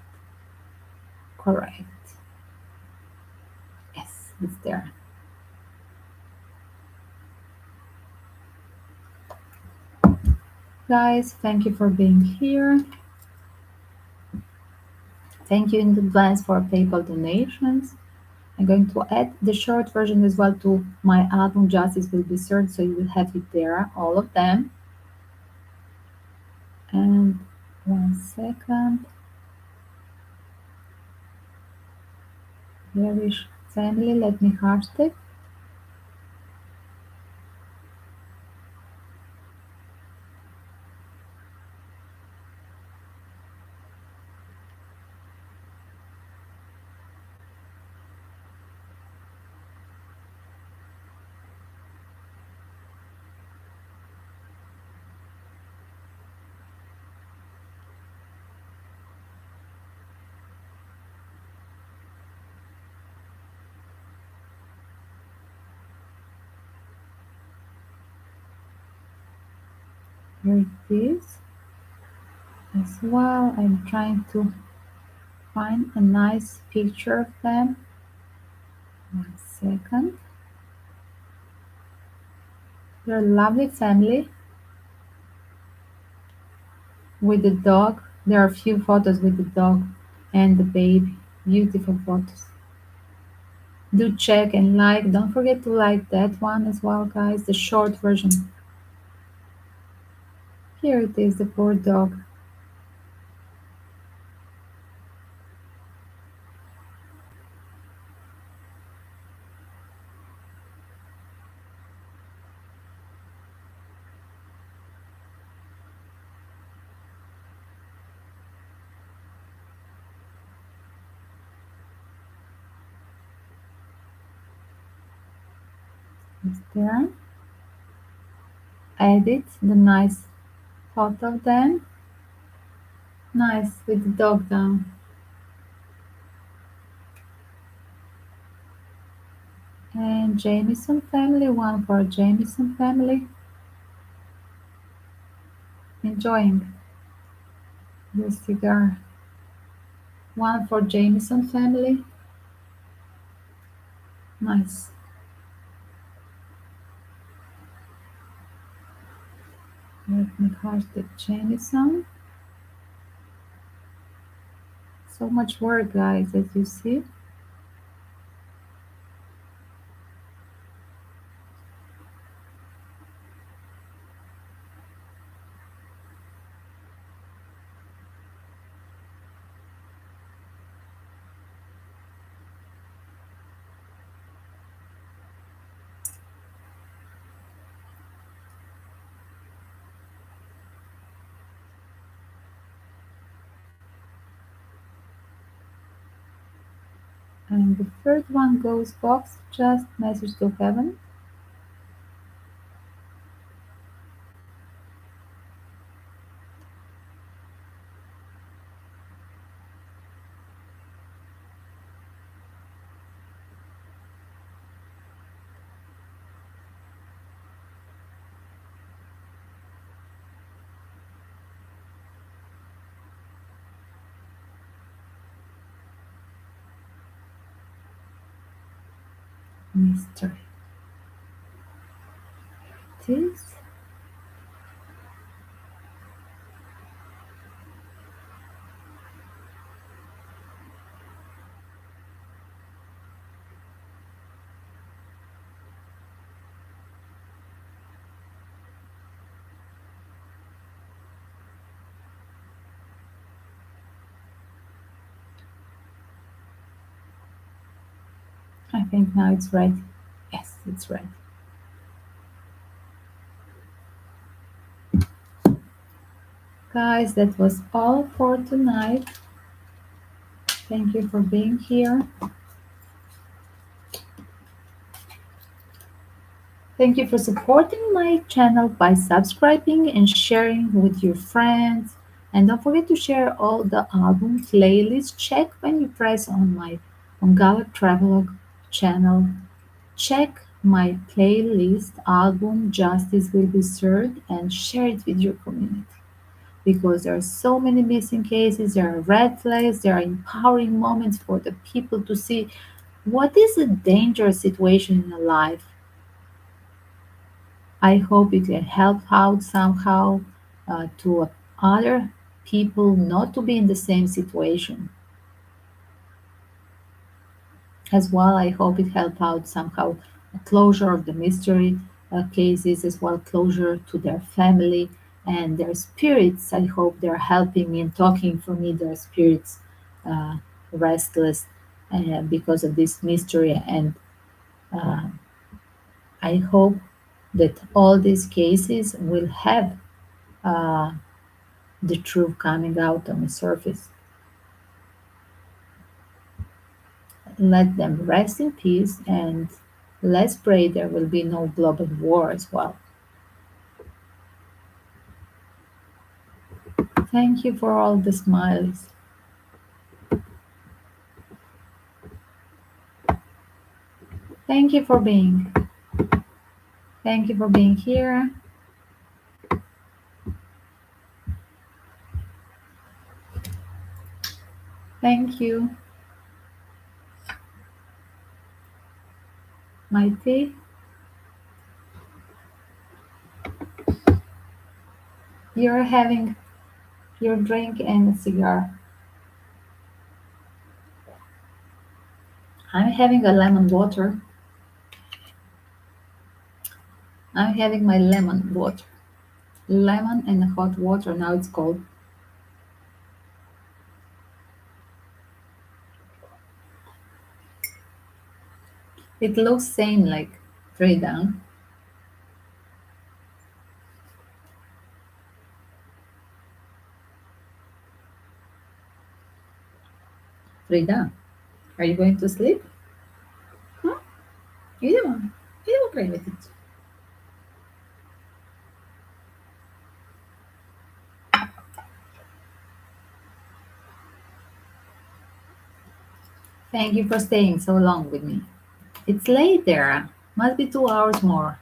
correct. Yes, it's there. Guys, thank you for being here. Thank you in advance for PayPal donations. I'm going to add the short version as well to my album Justice Will Be Served, so you will have it there, all of them. And 1 second. Gerrish family, let me hashtag. Here it is. As well, I'm trying to find a nice picture of them. 1 second. They're a lovely family with the dog. There are a few photos with the dog and the baby. Beautiful photos. Do check and like. Don't forget to like that one as well, guys. The short version. Here it is, the poor dog. It's there. Edit the nice photo of them. Nice with the dog down. And Jamison family, one for Jamison family. Enjoying the cigar. One for Jamison family. Nice. Let me hashtag Jamison. So much work, guys, as you see. And the third one goes box, just message to heaven. Mystery. This. I think now it's ready. Yes, it's ready. Guys, that was all for tonight. Thank you for being here. Thank you for supporting my channel by subscribing and sharing with your friends. And don't forget to share all the album playlists. Check when you press on my Ongala Travelog channel. Check my playlist album Justice Will Be Served and share it with your community. Because there are so many missing cases, there are red flags, there are empowering moments for the people to see what is a dangerous situation in a life. I hope it can help out somehow to other people not to be in the same situation. As well, I hope it helped out somehow a closure of the mystery cases, as well closure to their family and their spirits. I hope they're helping me and talking for me. Their spirits uh, restless because of this mystery, and uh, I hope that all these cases will have uh, the truth coming out on the surface. Let them rest in peace, and let's pray there will be no global war as well. Thank you for all the smiles. Thank you for being. Thank you for being here. Thank you, my tea. You're having your drink and a cigar. I'm having a lemon water. I'm having my lemon water. Lemon and hot water, now it's cold. It looks same like Frida. Frida, are you going to sleep? Huh? You don't. You don't play with it. Thank you for staying so long with me. It's late there. Must be 2 hours more.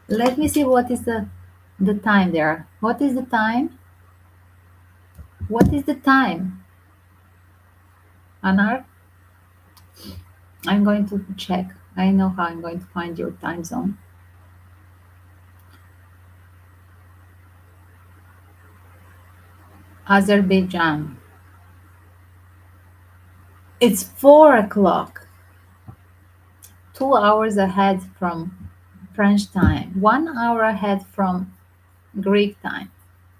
Let me see what is the time there. What is the time? What is the time? Anar, I'm going to check. I know how I'm going to find your time zone. Azerbaijan. It's 4 o'clock. 2 hours ahead from French time. 1 hour ahead from Greek time.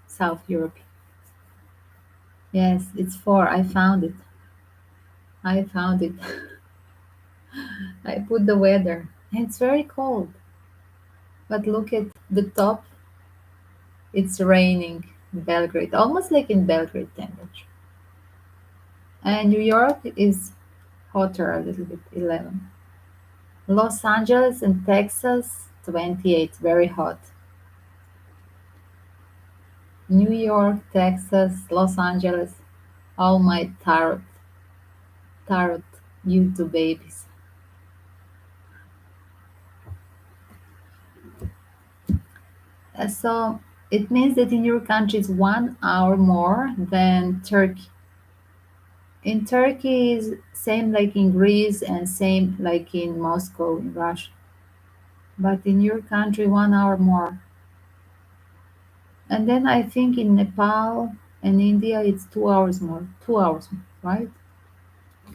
South Europe. Yes, it's four. I found it. I found it. I put the weather. It's very cold. But look at the top. It's raining in Belgrade, almost like in Belgrade temperature. And New York is hotter a little bit, 11. Los Angeles and Texas, 28, very hot. New York, Texas, Los Angeles, all my tarot YouTube babies. So it means that in your country it's 1 hour more than Turkey. In Turkey is same like in Greece and same like in Moscow in Russia. But in your country 1 hour more. And then I think in Nepal and India it's 2 hours more. 2 hours more, right?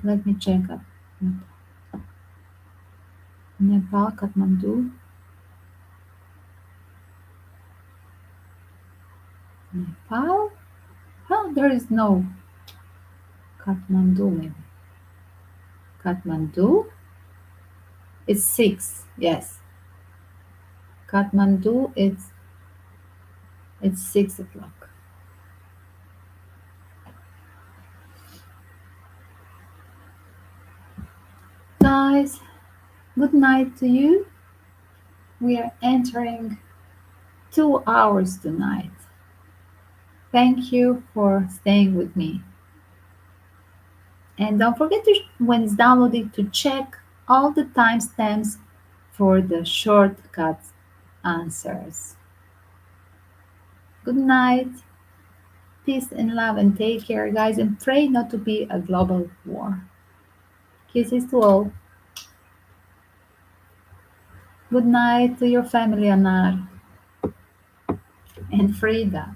Let me check up. Nepal, Kathmandu. Nepal? Oh, there is no Kathmandu maybe. Kathmandu? It's 6, yes. Kathmandu, it's 6 o'clock. Guys, good night to you. We are entering 2 hours tonight. Thank you for staying with me. And don't forget to, when it's downloaded, to check all the timestamps for the shortcut answers. Good night. Peace and love, and take care, guys, and pray not to be a global war. Kisses to all. Good night to your family, Anar. and Frida.